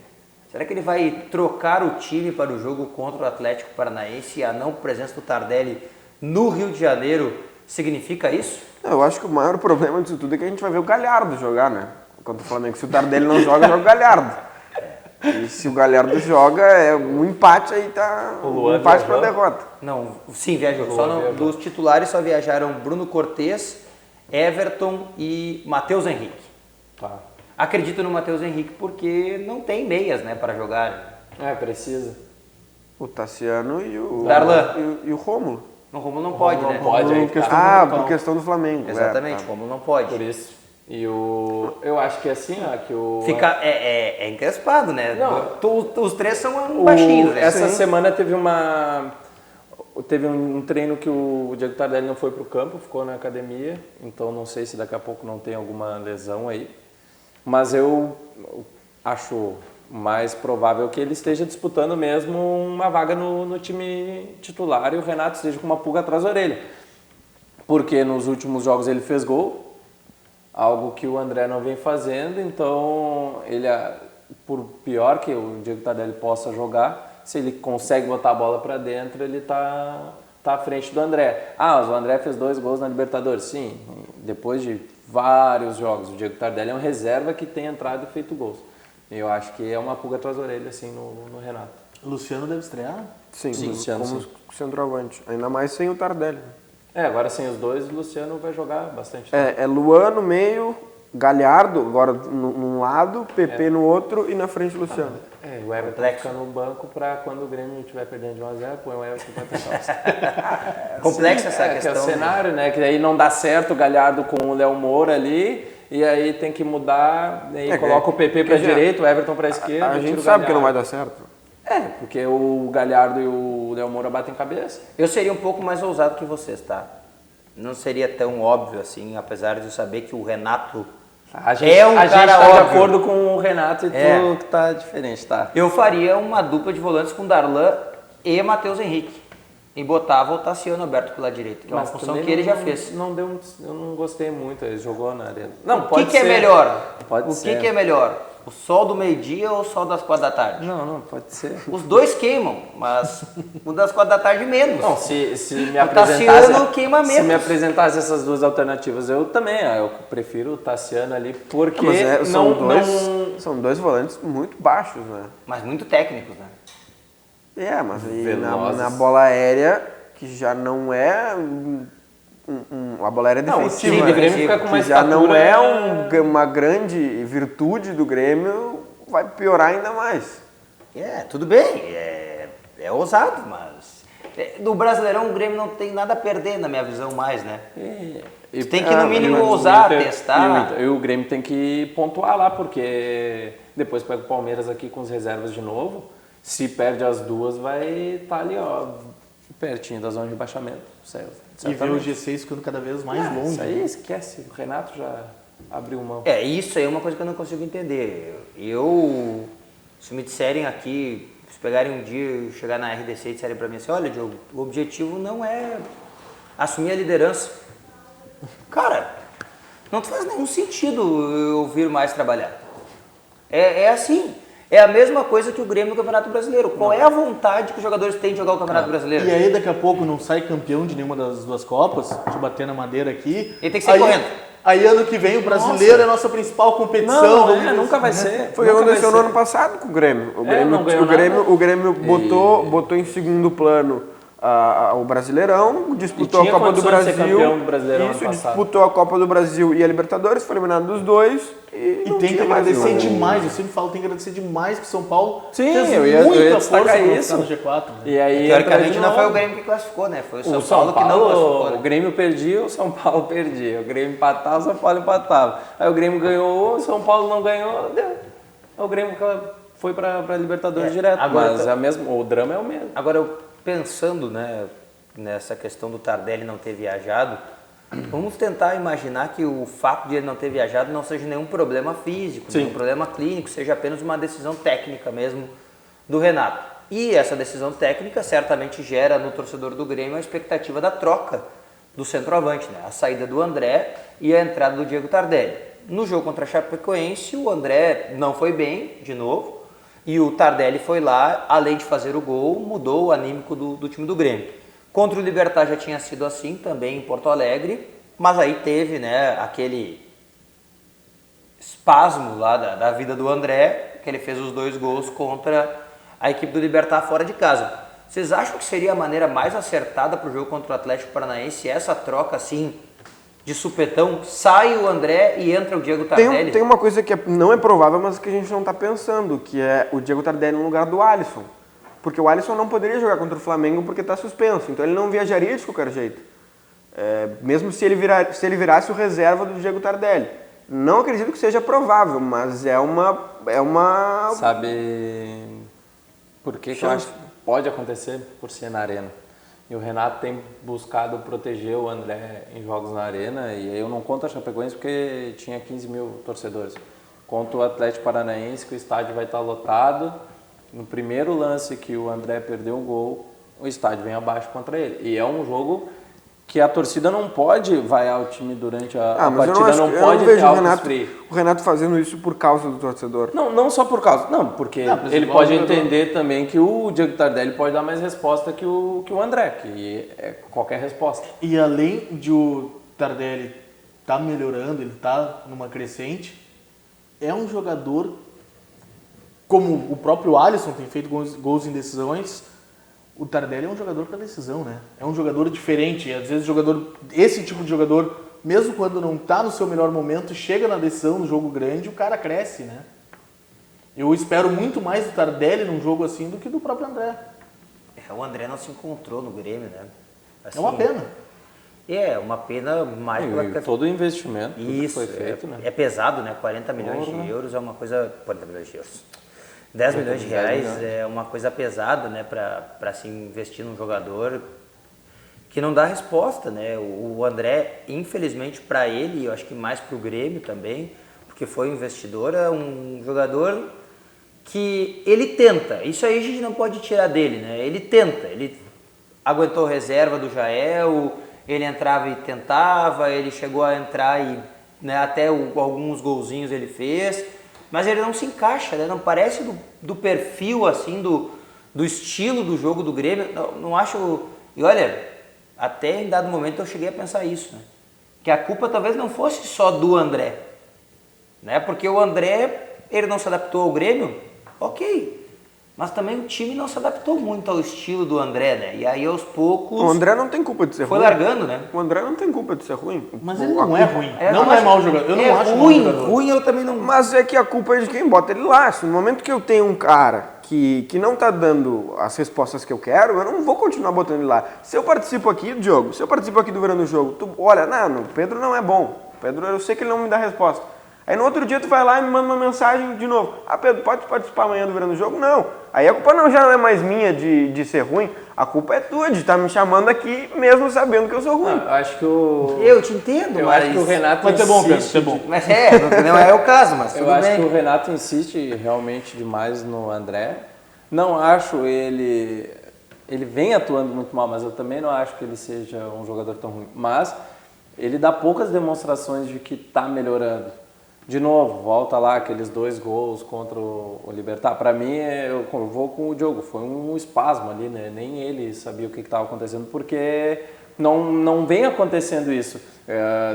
Será que ele vai trocar o time para o jogo contra o Atlético Paranaense e a não presença do Tardelli no Rio de Janeiro significa isso? Eu acho que o maior problema disso tudo é que a gente vai ver o Galhardo jogar, né? Contra o Flamengo. Se o Tardelli não joga, joga o Galhardo. E se o Galhardo joga, é um empate aí, tá um empate para derrota. Não, sim, viajou. Dos titulares só viajaram Bruno Cortez, Everton e Matheus Henrique. Tá. Acredito no Matheus Henrique porque não tem meias, né, para jogar. Precisa. O Tassiano e o Darlan. e o Rômulo. O Romulo não pode, né? Pode, aí Por questão do Flamengo. Exatamente, o Romulo não pode. Por isso. E eu acho que assim, ó, que o... É encrespado, né? Não. Os três são baixinhos, né? Essa semana teve um treino que o Diego Tardelli não foi pro campo, ficou na academia, então não sei se daqui a pouco não tem alguma lesão aí. Mas eu acho mais provável que ele esteja disputando mesmo uma vaga no time titular e o Renato esteja com uma pulga atrás da orelha. Porque nos últimos jogos ele fez gol, algo que o André não vem fazendo, então ele, por pior que o Diego Tardelli possa jogar, se ele consegue botar a bola para dentro, ele tá à frente do André. Mas o André fez 2 gols na Libertadores, sim, depois de vários jogos. O Diego Tardelli é um reserva que tem entrado e feito gols. Eu acho que é uma pulga atrás da orelha, assim, no Renato. O Luciano deve estrear? Sim, Luciano, como sim. centroavante. Ainda mais sem o Tardelli. Agora sem os dois, o Luciano vai jogar bastante tempo. É Luan no meio, Galhardo agora num lado, PP no outro e na frente o Luciano. O Everton fica no banco para quando o Grêmio estiver perdendo de 1-0, põe o Everton para tentar. Complexa essa questão. Que é o cenário, né? Que aí não dá certo o Galhardo com o Léo Moura ali, e aí tem que mudar, e coloca o PP para a direita, o Everton para a esquerda. A gente sabe que não vai dar certo. Porque o Galhardo e o Léo Moura batem cabeça. Eu seria um pouco mais ousado que vocês, tá? Não seria tão óbvio assim, apesar de eu saber que o Renato A gente cara tá de óbvio. acordo com o Renato e tu que tá diferente, tá? Eu faria uma dupla de volantes com Darlan e Matheus Henrique. E botava o Tassiano aberto pela direita, que é uma função também que ele já não- fez. Não deu, eu não gostei muito, ele jogou na arena. O que é melhor? Pode O ser. que é melhor? O sol do meio-dia ou o sol das 4 da tarde? Não, pode ser. Os dois queimam, mas o das 4 da tarde menos. Não, se me O apresentasse... Tassiano queima Se menos. me apresentasse essas duas alternativas, eu também. Eu prefiro o Tassiano ali, porque Mas não... são dois volantes muito baixos, né? Mas muito técnicos, né? Mas aí Velozes. na bola aérea, que já não é a bola aérea Não, o defensiva, time do né? Grêmio fica com uma que já não estatura- é uma grande virtude do Grêmio, vai piorar ainda mais. Tudo bem, é ousado, mas... No Brasileirão o Grêmio não tem nada a perder, na minha visão, mais, né? E Tem que, no mínimo, mas o ousar, Inter- testar. E o Grêmio tem que pontuar lá, porque depois pega o Palmeiras aqui com as reservas de novo. Se perde as duas, vai estar ali, ó, pertinho da zona de rebaixamento. E ver o G6 ficando cada vez mais longe. Isso aí esquece. O Renato já abriu mão. Isso aí é uma coisa que eu não consigo entender. Se me disserem aqui, se pegarem um dia e chegar na RDC e disserem pra mim assim, olha, Diogo, o objetivo não é assumir a liderança. Cara, não faz nenhum sentido eu vir mais trabalhar. É assim. É a mesma coisa que o Grêmio no Campeonato Brasileiro. Qual é a vontade que os jogadores têm de jogar o Campeonato Brasileiro? E aí daqui a pouco não sai campeão de nenhuma das duas Copas, deixa eu bater na madeira aqui. Ele tem que sair correndo. Aí ano que vem o brasileiro é a nossa principal competição. Não, vamos- nunca vai ser. Foi o que Nunca vai aconteceu ser. no ano passado com o Grêmio. não ganhou O Grêmio botou em segundo plano o Brasileirão, disputou E tinha a Copa do condições de ser Brasil. campeão do Brasileirão ano Isso, passado. disputou a Copa do Brasil e a Libertadores, foi eliminado dos dois. E E não tem que tinha mais agradecer nenhum. demais, eu sempre falo, tem que agradecer demais que o São Paulo Sim, fez eu ia muita destacar força pra isso. ficar no G4. Né? E aí, Teoricamente entra de não foi o novo. Grêmio que classificou, né? Foi o O São Paulo que não classificou. o Né? Grêmio perdia, o São Paulo perdia. O Grêmio empatava, o São Paulo empatava. Aí o Grêmio ganhou, o São Paulo não ganhou, deu. Aí o Grêmio foi para Libertadores direto. agora Mas o drama é o mesmo. Agora, eu pensando, né, nessa questão do Tardelli não ter viajado, vamos tentar imaginar que o fato de ele não ter viajado não seja nenhum problema físico, nenhum problema clínico, seja apenas uma decisão técnica mesmo do Renato. E essa decisão técnica certamente gera no torcedor do Grêmio a expectativa da troca do centroavante, né? A saída do André e a entrada do Diego Tardelli. No jogo contra a Chapecoense, o André não foi bem, de novo, e o Tardelli foi lá, além de fazer o gol, mudou o anímico do time do Grêmio. Contra o Libertad já tinha sido assim também em Porto Alegre, mas aí teve, né, aquele espasmo lá da vida do André, que ele fez os 2 gols contra a equipe do Libertad fora de casa. Vocês acham que seria a maneira mais acertada para o jogo contra o Atlético Paranaense essa troca assim de supetão? Sai o André e entra o Diego Tardelli? Tem uma coisa que não é provável, mas que a gente não está pensando, que é o Diego Tardelli no lugar do Alisson. Porque o Alisson não poderia jogar contra o Flamengo porque está suspenso, então ele não viajaria de qualquer jeito. Mesmo se ele virasse o reserva do Diego Tardelli. Não acredito que seja provável, mas é uma... Sabe por que eu acho que pode acontecer? Por ser na Arena. E o Renato tem buscado proteger o André em jogos na Arena, e eu não conto a Chapecoense porque tinha 15 mil torcedores. Conto o Atlético Paranaense, que o estádio vai estar lotado. No primeiro lance que o André perdeu o gol, o estádio vem abaixo contra ele. E é um jogo que a torcida não pode vaiar o time durante a partida, não pode ter algo frio. O Renato fazendo isso por causa do torcedor. Não só por causa, porque ele pode entender também que o Diego Tardelli pode dar mais resposta que o André, que é qualquer resposta. E além de o Tardelli tá melhorando, ele tá numa crescente, é um jogador, como o próprio Alisson tem feito gols em decisões, o Tardelli é um jogador para decisão, né? É um jogador diferente, às vezes esse tipo de jogador, mesmo quando não tá no seu melhor momento, chega na decisão no jogo grande, o cara cresce, né? Eu espero muito mais do Tardelli num jogo assim do que do próprio André. O André não se encontrou no Grêmio, né? Assim, É uma pena. É, uma pena mais E todo o investimento que foi feito, né? É pesado, né? 40 milhões de euros é uma coisa... 40 milhões de euros. 10 milhões de reais é uma coisa pesada, né? Para se investir num jogador que não dá resposta, né? O André, infelizmente para ele, eu acho que mais para o Grêmio também, porque foi um investidor, é um jogador que ele tenta. Isso aí a gente não pode tirar dele, né? Ele tenta, ele aguentou reserva do Jael, ele entrava e tentava, ele chegou a entrar e, né, até alguns golzinhos ele fez, mas ele não se encaixa, né? Não parece do perfil, assim, do estilo do jogo do Grêmio. Não acho... E olha, até em dado momento eu cheguei a pensar isso, né? Que a culpa talvez não fosse só do André, né? Porque o André, ele não se adaptou ao Grêmio, ok. Mas também o time não se adaptou muito ao estilo do André, né? E aí aos poucos... O André não tem culpa de ser ruim. Foi largando, né? O André não tem culpa de ser ruim. Mas ele não é ruim. Não Não é mau jogador. Eu não acho ruim, mau jogador. ruim eu também não... Mas é que a culpa é de quem bota ele lá. Se no momento que eu tenho um cara que não tá dando as respostas que eu quero, eu não vou continuar botando ele lá. Se eu participo aqui, Diogo, se eu participo aqui do Verão do Jogo, tu olha, não, o Pedro não é bom. O Pedro, eu sei que ele não me dá resposta. Aí no outro dia tu vai lá e me manda uma mensagem de novo. Ah, Pedro, pode participar amanhã do Verão do Jogo? Não. Aí a culpa já não é mais minha de ser ruim, a culpa é tua de estar me chamando aqui mesmo sabendo que eu sou ruim. Acho que o... Eu te entendo, Eu mas... acho que o Renato Vai ser bom, Pedro, insiste... ser bom. Mas não é o caso, mas Eu tudo acho bem. que o Renato insiste realmente demais no André. Não acho ele vem atuando muito mal, mas eu também não acho que ele seja um jogador tão ruim. Mas ele dá poucas demonstrações de que está melhorando. De novo, volta lá aqueles 2 gols contra o Libertad. Para mim, eu vou com o Diogo, foi um espasmo ali, né? Nem ele sabia o que estava acontecendo, porque não vem acontecendo isso.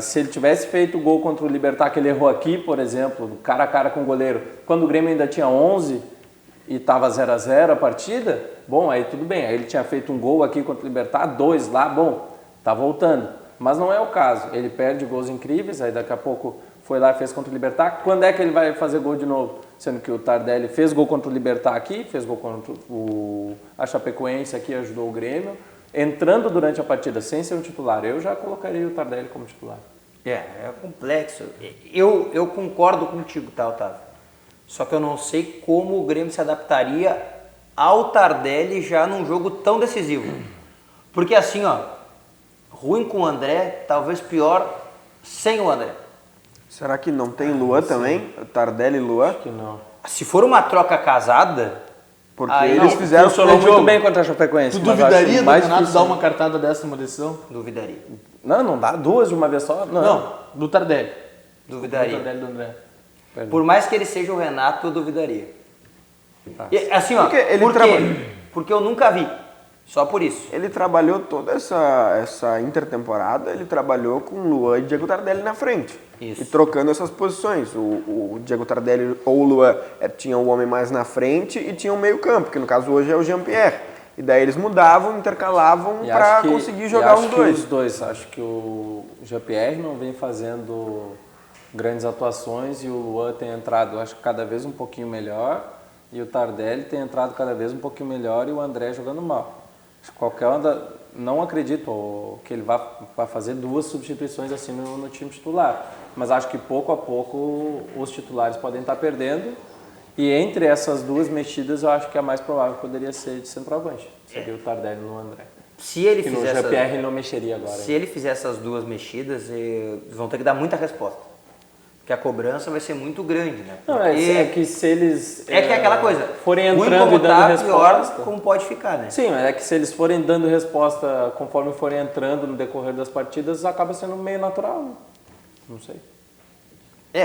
Se ele tivesse feito o gol contra o Libertad, que ele errou aqui, por exemplo, cara a cara com o goleiro, quando o Grêmio ainda tinha 11 e estava 0-0 a partida, bom, aí tudo bem. Aí ele tinha feito um gol aqui contra o Libertad, 2 lá, bom, tá voltando. Mas não é o caso. Ele perde gols incríveis, aí daqui a pouco foi lá e fez contra o Libertad. Quando é que ele vai fazer gol de novo? Sendo que o Tardelli fez gol contra o Libertad aqui, fez gol contra a Chapecoense aqui, ajudou o Grêmio. Entrando durante a partida sem ser o titular, eu já colocaria o Tardelli como titular. É complexo. Eu concordo contigo, tá, Otávio? Só que eu não sei como o Grêmio se adaptaria ao Tardelli já num jogo tão decisivo. Porque assim, ó, ruim com o André, talvez pior sem o André. Será que não tem Luan também? Tardelli e Luan? Acho que não. Se for uma troca casada, Porque Aí eles não, fizeram Funcionou o muito jogo. bem contra a Chapecoense. Tu mas eu acho duvidaria do mais Renato difícil. dar uma cartada dessa numa decisão? Duvidaria. Não dá duas de uma vez só? Não, do Tardelli. Do Duvidaria. Tardelli do André. Por mais que ele seja o Renato, eu duvidaria. E, assim, ó, Porque ele por quê? trabalha- Porque eu nunca vi. Só por isso. Ele trabalhou toda essa intertemporada, ele trabalhou com Luan e Diego Tardelli na frente. Isso. E trocando essas posições. O Diego Tardelli ou o Luan tinha o homem mais na frente e tinha o meio campo, que no caso hoje é o Jean-Pierre. E daí eles mudavam, intercalavam E para acho que- conseguir e jogar acho os que dois. Os dois. Acho que o Jean-Pierre não vem fazendo grandes atuações e o Luan tem entrado, acho que cada vez um pouquinho melhor. E o Tardelli tem entrado cada vez um pouquinho melhor e o André jogando mal. Acho que qualquer não acredito que ele vá fazer duas substituições assim no time titular. Mas acho que pouco a pouco os titulares podem estar perdendo. E entre essas duas mexidas, eu acho que a mais provável poderia ser de centroavante. Seria o Tardelli no André. Se ele Que no fizer GPR ele não mexeria agora. Se ele fizer essas duas mexidas, eles vão ter que dar muita resposta. Porque a cobrança vai ser muito grande, né? Não, Porque é que se eles é que é aquela coisa. forem ruim entrando como e dando tá, resposta... pior como pode ficar, né? Sim, mas é que se eles forem dando resposta conforme forem entrando no decorrer das partidas, acaba sendo meio natural. Né? Não sei.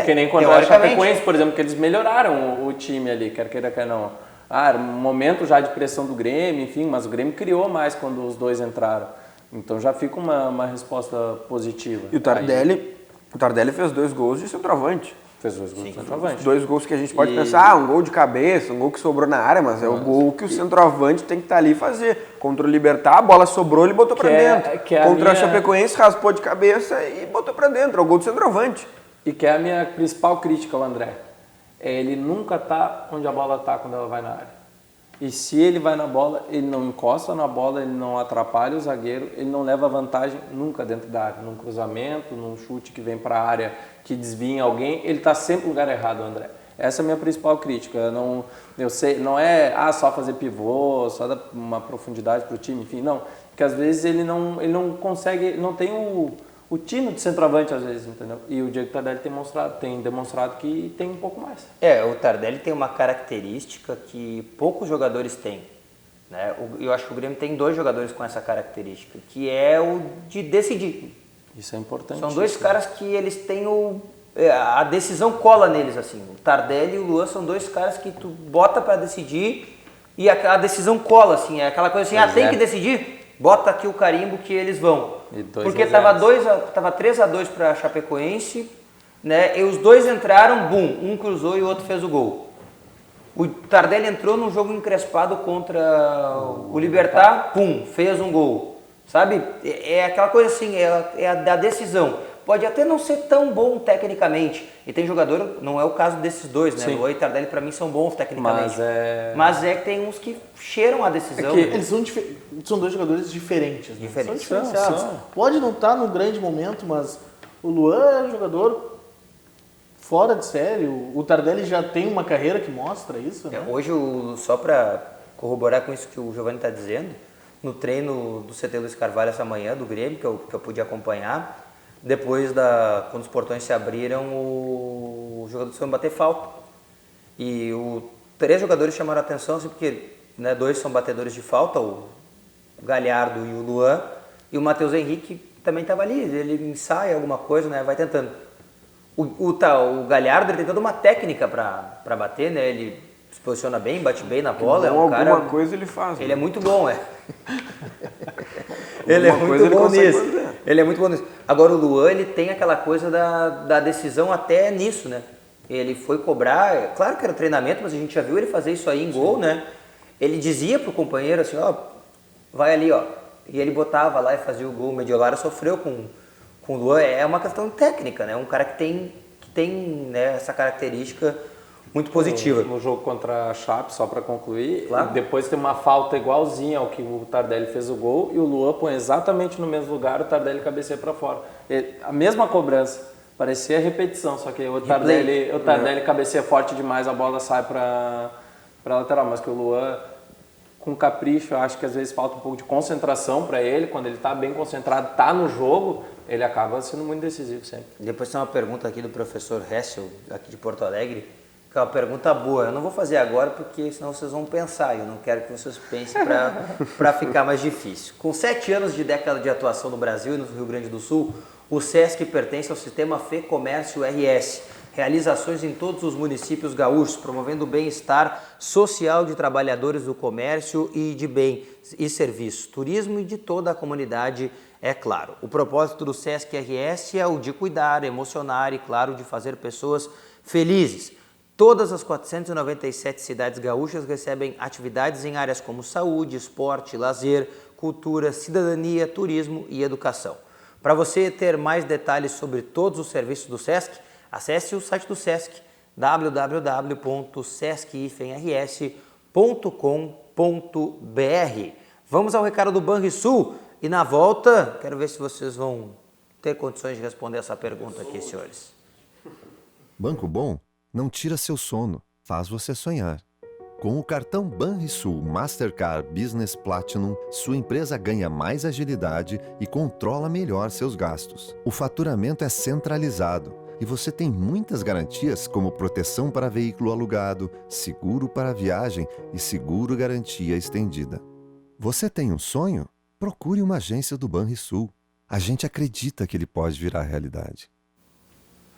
Que nem contra a teoricamente. Chapecoense, por exemplo, que eles melhoraram o time ali, quer queira, quer não. Era um momento já de pressão do Grêmio, enfim, mas o Grêmio criou mais quando os dois entraram. Então já fica uma resposta positiva. E o Tardelli fez 2 gols de centroavante. Fez 2 gols de centroavante. 2 gols que a gente pode pensar, um gol de cabeça, um gol que sobrou na área, mas é o gol que o centroavante tem que estar ali e fazer. Contra o Libertad, a bola sobrou, ele botou pra dentro. Contra a Chapecoense, raspou de cabeça e botou pra dentro. É o gol do centroavante. E que é a minha principal crítica ao André. Ele nunca tá onde a bola tá quando ela vai na área. E se ele vai na bola, ele não encosta na bola, ele não atrapalha o zagueiro, ele não leva vantagem nunca dentro da área. Num cruzamento, num chute que vem para a área, que desvia em alguém, ele está sempre no lugar errado, André. Essa é a minha principal crítica. Eu sei, não é só fazer pivô, só dar uma profundidade para o time, enfim, não. Porque às vezes ele não consegue, ele não tem o tino de centroavante às vezes, entendeu? E o Diego Tardelli tem demonstrado que tem um pouco mais. O Tardelli tem uma característica que poucos jogadores têm. Né? Eu acho que o Grêmio tem 2 jogadores com essa característica, que é o de decidir. Isso é importante. São 2 caras que eles têm a decisão cola neles, assim. O Tardelli e o Luan são 2 caras que tu bota pra decidir e a decisão cola, assim. É aquela coisa assim, tem que decidir? Bota aqui o carimbo que eles vão. Porque tava 3-2 pra Chapecoense, né? E os 2 entraram, um cruzou e o outro fez o gol. O Tardelli entrou num jogo encrespado contra o Libertad, fez um gol. Sabe? É aquela coisa assim, é a da decisão. Pode até não ser tão bom tecnicamente. E tem jogador, não é o caso desses 2, né? Luan e Tardelli pra mim são bons tecnicamente. Mas é que tem uns que cheiram a decisão. Né? Eles são 2 jogadores diferentes. Né? São diferenciados. Pode não estar num grande momento, mas o Luan é um jogador fora de série. O Tardelli já tem uma carreira que mostra isso. Né? Hoje, só para corroborar com isso que o Giovanni está dizendo, no treino do CT Luiz Carvalho essa manhã, do Grêmio, que eu pude acompanhar, depois quando os portões se abriram, o jogador foi bater falta. E 3 jogadores chamaram a atenção, assim, porque 2 são batedores de falta, o Galhardo e o Luan, e o Matheus Henrique também estava ali, ele ensaia alguma coisa, né, vai tentando. O Galhardo, ele tem toda uma técnica para bater, né, ele se posiciona bem, bate bem na bola, é um cara... Alguma coisa ele faz. Ele é muito bom, Ele é muito bom nisso. Ele é muito bom nisso. Agora o Luan, ele tem aquela coisa da decisão até nisso, né? Ele foi cobrar, claro que era treinamento, mas a gente já viu ele fazer isso aí em gol, né? Ele dizia pro companheiro assim, vai ali, E ele botava lá e fazia o gol. O Mediolara sofreu com o Luan. É uma questão técnica, né? Um cara que tem né, essa característica muito positiva. No jogo contra a Chape, só para concluir, Claro. Depois tem uma falta igualzinha ao que o Tardelli fez o gol e o Luan põe exatamente no mesmo lugar, o Tardelli cabeceia para fora. A mesma cobrança, parecia repetição, só que o Tardelli cabeceia forte demais, a bola sai para lateral, mas que o Luan, com capricho, eu acho que às vezes falta um pouco de concentração para ele, quando ele está bem concentrado, está no jogo, ele acaba sendo muito decisivo sempre. Depois tem uma pergunta aqui do professor Hessel, aqui de Porto Alegre. É uma pergunta boa. Eu não vou fazer agora porque senão vocês vão pensar. Eu não quero que vocês pensem para ficar mais difícil. Com 7 anos de década de atuação no Brasil e no Rio Grande do Sul, o SESC pertence ao sistema Fê Comércio RS. Realizações em todos os municípios gaúchos, promovendo o bem-estar social de trabalhadores do comércio e de bens e serviços, turismo e de toda a comunidade, é claro. O propósito do SESC RS é o de cuidar, emocionar e, claro, de fazer pessoas felizes. Todas as 497 cidades gaúchas recebem atividades em áreas como saúde, esporte, lazer, cultura, cidadania, turismo e educação. Para você ter mais detalhes sobre todos os serviços do SESC, acesse o site do SESC, www.sescifenrs.com.br. Vamos ao recado do Banrisul e na volta, quero ver se vocês vão ter condições de responder essa pergunta aqui, senhores. Banco Bom não tira seu sono, faz você sonhar. Com o cartão Banrisul Mastercard Business Platinum, sua empresa ganha mais agilidade e controla melhor seus gastos. O faturamento é centralizado e você tem muitas garantias como proteção para veículo alugado, seguro para viagem e seguro garantia estendida. Você tem um sonho? Procure uma agência do Banrisul. A gente acredita que ele pode virar realidade.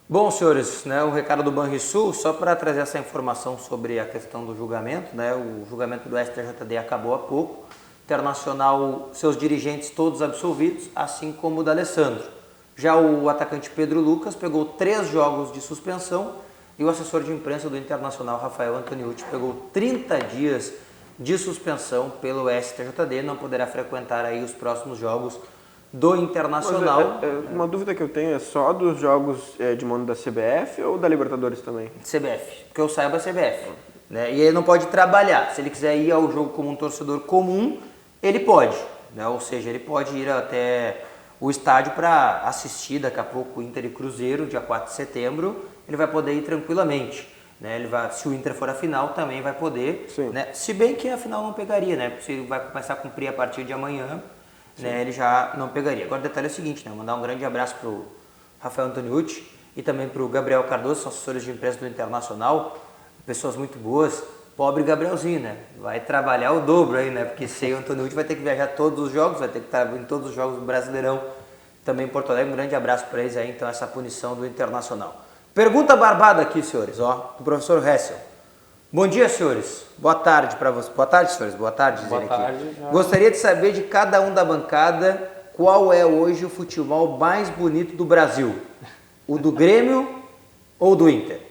Bom, senhores, o recado do Banrisul, só para trazer essa informação sobre a questão do julgamento, o julgamento do STJD acabou há pouco, Internacional, seus dirigentes todos absolvidos, assim como o da Alessandro. Já o atacante Pedro Lucas pegou 3 jogos de suspensão e o assessor de imprensa do Internacional, Rafael Antoniucci, pegou 30 dias de suspensão pelo STJD, não poderá frequentar aí os próximos jogos do Internacional. Uma dúvida que eu tenho é só dos jogos de mando da CBF ou da Libertadores também? CBF, que eu saiba é CBF. E ele não pode trabalhar. Se ele quiser ir ao jogo como um torcedor comum, ele pode. Ou seja, ele pode ir até o estádio para assistir daqui a pouco o Inter e Cruzeiro, dia 4 de setembro, ele vai poder ir tranquilamente. Ele vai, se o Inter for a final, também vai poder. Se bem que a final não pegaria, se ele vai começar a cumprir a partir de amanhã, ele já não pegaria. Agora o detalhe é o seguinte, mandar um grande abraço para o Rafael Antoniucci e também para o Gabriel Cardoso, são assessores de imprensa do Internacional, pessoas muito boas. Pobre Gabrielzinho, vai trabalhar o dobro aí, porque sem o Antoniucci vai ter que viajar todos os jogos, vai ter que estar em todos os jogos do Brasileirão, também em Porto Alegre. Um grande abraço para eles aí, então, essa punição do Internacional. Pergunta barbada aqui, senhores, do professor Hessel. Bom dia, senhores. Boa tarde para vocês. Boa tarde, senhores. Boa tarde, dizendo aqui. Gostaria de saber de cada um da bancada qual é hoje o futebol mais bonito do Brasil. O do Grêmio ou do Inter?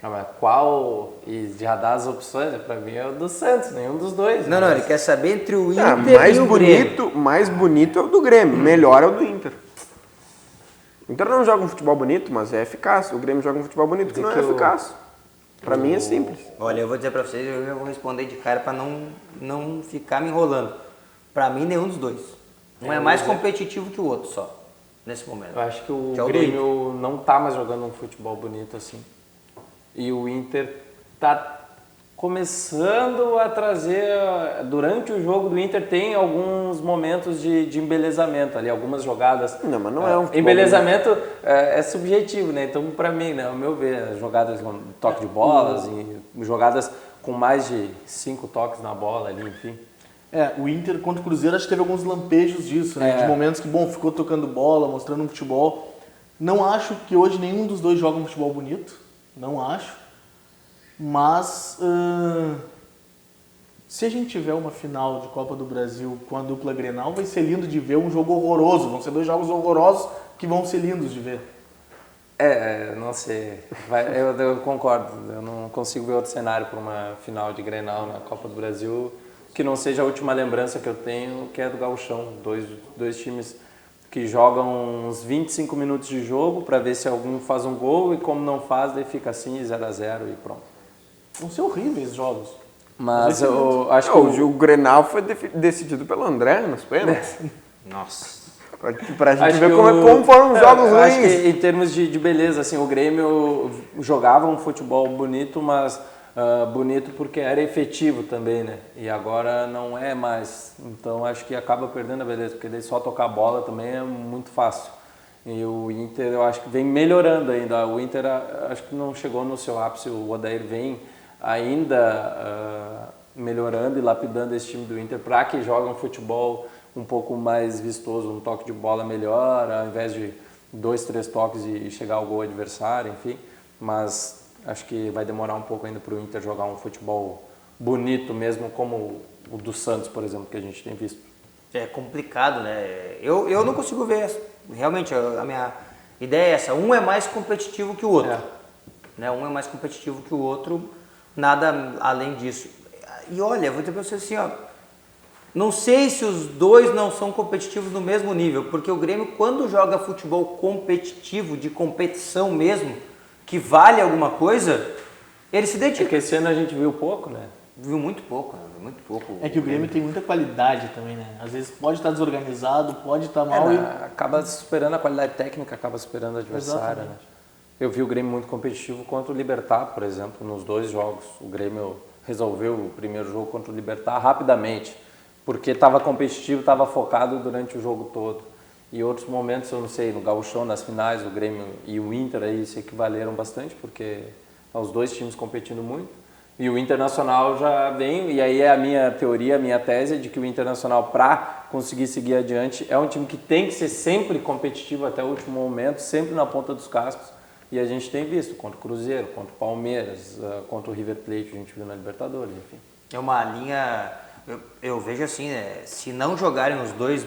Mas qual? E já dá as opções, para mim é o do Santos, nenhum dos dois. Não, ele quer saber entre o Inter e o Grêmio. Mais bonito é o do Grêmio, melhor é o do Inter. O Inter não joga um futebol bonito, mas é eficaz. O Grêmio joga um futebol bonito que não é eficaz. Para mim é simples. Olha, eu vou dizer para vocês, eu vou responder de cara para não ficar me enrolando. Para mim, nenhum dos dois. Um é mais competitivo que o outro só, nesse momento. Eu acho que o Grêmio não tá mais jogando um futebol bonito assim. E o Inter tá começando a trazer, durante o jogo do Inter tem alguns momentos de embelezamento ali, algumas jogadas. Não, mas não é um embelezamento é subjetivo, então para mim, ao meu ver, jogadas de toque de bolas e jogadas com mais de 5 toques na bola ali, enfim. O Inter contra o Cruzeiro acho que teve alguns lampejos disso, de momentos que, ficou tocando bola, mostrando um futebol. Não acho que hoje nenhum dos dois joga um futebol bonito. Não acho, mas se a gente tiver uma final de Copa do Brasil com a dupla Grenal, vai ser lindo de ver um jogo horroroso, vão ser 2 jogos horrorosos que vão ser lindos de ver. Não sei, eu concordo, eu não consigo ver outro cenário para uma final de Grenal na Copa do Brasil que não seja a última lembrança que eu tenho, que é do Gauchão, dois times que jogam uns 25 minutos de jogo para ver se algum faz um gol e como não faz, daí fica assim, 0-0 e pronto. Vão ser horríveis jogos. Mas eu acho que o jogo Grenal foi decidido pelo André nos pênaltis. Nossa. Pra gente ver como foram os jogos ruins. Acho que em termos de beleza, assim, o Grêmio jogava um futebol bonito, mas bonito porque era efetivo também, E agora não é mais. Então acho que acaba perdendo a beleza, porque daí só tocar a bola também é muito fácil. E o Inter, eu acho que vem melhorando ainda. O Inter, acho que não chegou no seu ápice. O Odair vem ainda melhorando e lapidando esse time do Inter para que jogue um futebol um pouco mais vistoso, um toque de bola melhor, ao invés de 2, 3 toques e chegar ao gol adversário, enfim. Mas acho que vai demorar um pouco ainda para o Inter jogar um futebol bonito mesmo, como o do Santos, por exemplo, que a gente tem visto. É complicado, né? Eu não consigo ver. Realmente, a minha ideia é essa. Um é mais competitivo que o outro. Né? Um é mais competitivo que o outro, nada além disso. E olha, vou dizer para você assim, ó, não sei se os dois não são competitivos no mesmo nível, porque o Grêmio, quando joga futebol competitivo, de competição mesmo, que vale alguma coisa, ele se dedica. Porque esse ano a gente viu pouco, né? Viu muito pouco, né? Muito pouco. É que o Grêmio tem muita qualidade também, né? Às vezes pode estar desorganizado, pode estar mal Acaba superando a qualidade técnica, acaba superando o adversário, né? Eu vi o Grêmio muito competitivo contra o Libertad, por exemplo, nos 2 jogos. O Grêmio resolveu o primeiro jogo contra o Libertad rapidamente, porque estava competitivo, estava focado durante o jogo todo. E outros momentos, eu não sei, no Gauchão, nas finais, o Grêmio e o Inter aí se equivaleram bastante, porque os 2 times competindo muito. E o Internacional já vem, e aí é a minha teoria, a minha tese, de que o Internacional, para conseguir seguir adiante, é um time que tem que ser sempre competitivo até o último momento, sempre na ponta dos cascos. E a gente tem visto contra o Cruzeiro, contra o Palmeiras, contra o River Plate, a gente viu na Libertadores, enfim. É uma linha, eu vejo assim, né? Se não jogarem os dois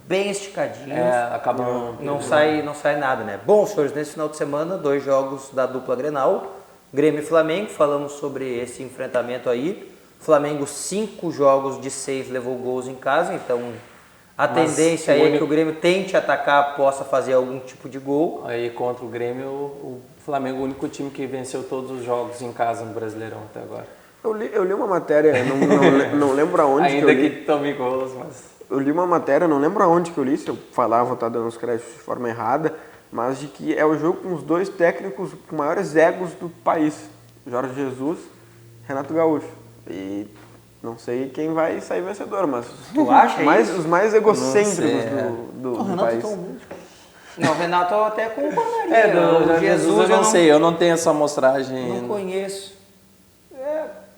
bem esticadinhos, acaba não sai nada, né? Bom, senhores, nesse final de semana, 2 jogos da dupla Grenal, Grêmio e Flamengo, falamos sobre esse enfrentamento aí. Flamengo 5 jogos de 6 levou gols em casa, então a tendência aí é que o Grêmio tente atacar, possa fazer algum tipo de gol. Aí contra o Grêmio, o Flamengo é o único time que venceu todos os jogos em casa no Brasileirão até agora. Eu li uma matéria, não lembro aonde que eu li. Ainda que tome gols, mas... Eu li uma matéria, não lembro aonde que eu li, se eu falar vou estar dando os créditos de forma errada, mas de que é o jogo com os 2 técnicos com maiores egos do país, Jorge Jesus e Renato Gaúcho. E não sei quem vai sair vencedor, mas tu acha os mais egocêntricos do país. Não, o Renato eu até concordaria. Do Jesus eu não sei, eu não tenho essa amostragem. Não conheço.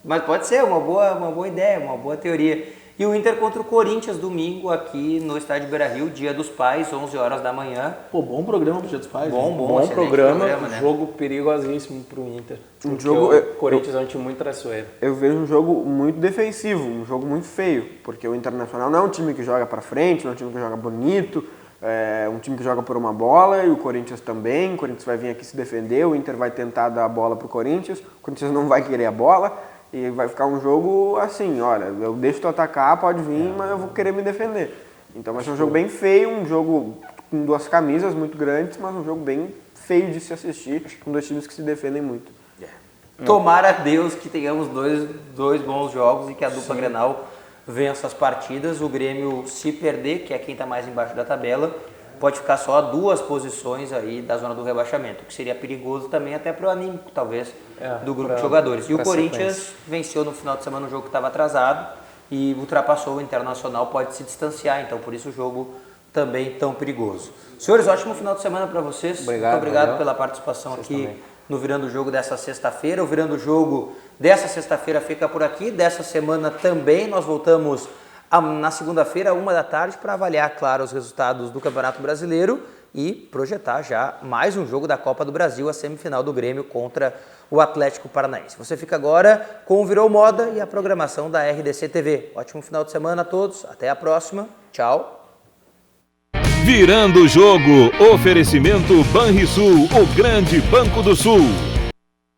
Mas pode ser uma boa ideia, uma boa teoria. E o Inter contra o Corinthians, domingo, aqui no estádio Beira-Rio, Dia dos Pais, 11 horas da manhã. Pô, bom programa pro Dia dos Pais. Bom programa, né? Jogo perigosíssimo pro Inter. O Corinthians é um time muito traiçoeiro. Eu vejo um jogo muito defensivo, um jogo muito feio, porque o Internacional não é um time que joga pra frente, não é um time que joga bonito, é um time que joga por uma bola, e o Corinthians também. O Corinthians vai vir aqui se defender, o Inter vai tentar dar a bola pro Corinthians, o Corinthians não vai querer a bola. E vai ficar um jogo assim, olha, eu deixo tu atacar, pode vir, mas eu vou querer me defender. Então vai ser um jogo bem feio, um jogo com 2 camisas muito grandes, mas um jogo bem feio de se assistir, com 2 times que se defendem muito. Tomara a Deus que tenhamos dois bons jogos e que a dupla Grenal vença as partidas. O Grêmio, se perder, que é quem está mais embaixo da tabela, pode ficar só a 2 posições aí da zona do rebaixamento, o que seria perigoso também até para o anímico, talvez, do grupo de jogadores. E o Corinthians venceu no final de semana um jogo que estava atrasado e ultrapassou o Internacional, pode se distanciar, então por isso o jogo também tão perigoso. Senhores, ótimo final de semana para vocês. Muito obrigado pela participação aqui no Virando o Jogo dessa sexta-feira. O Virando o Jogo dessa sexta-feira fica por aqui, dessa semana também. Nós voltamos na segunda-feira, 13h, para avaliar, claro, os resultados do Campeonato Brasileiro e projetar já mais um jogo da Copa do Brasil, a semifinal do Grêmio contra o Atlético Paranaense. Você fica agora com o Virou Moda e a programação da RDC TV. Ótimo final de semana a todos, até a próxima, tchau. Virando o Jogo, oferecimento Banrisul, o grande Banco do Sul.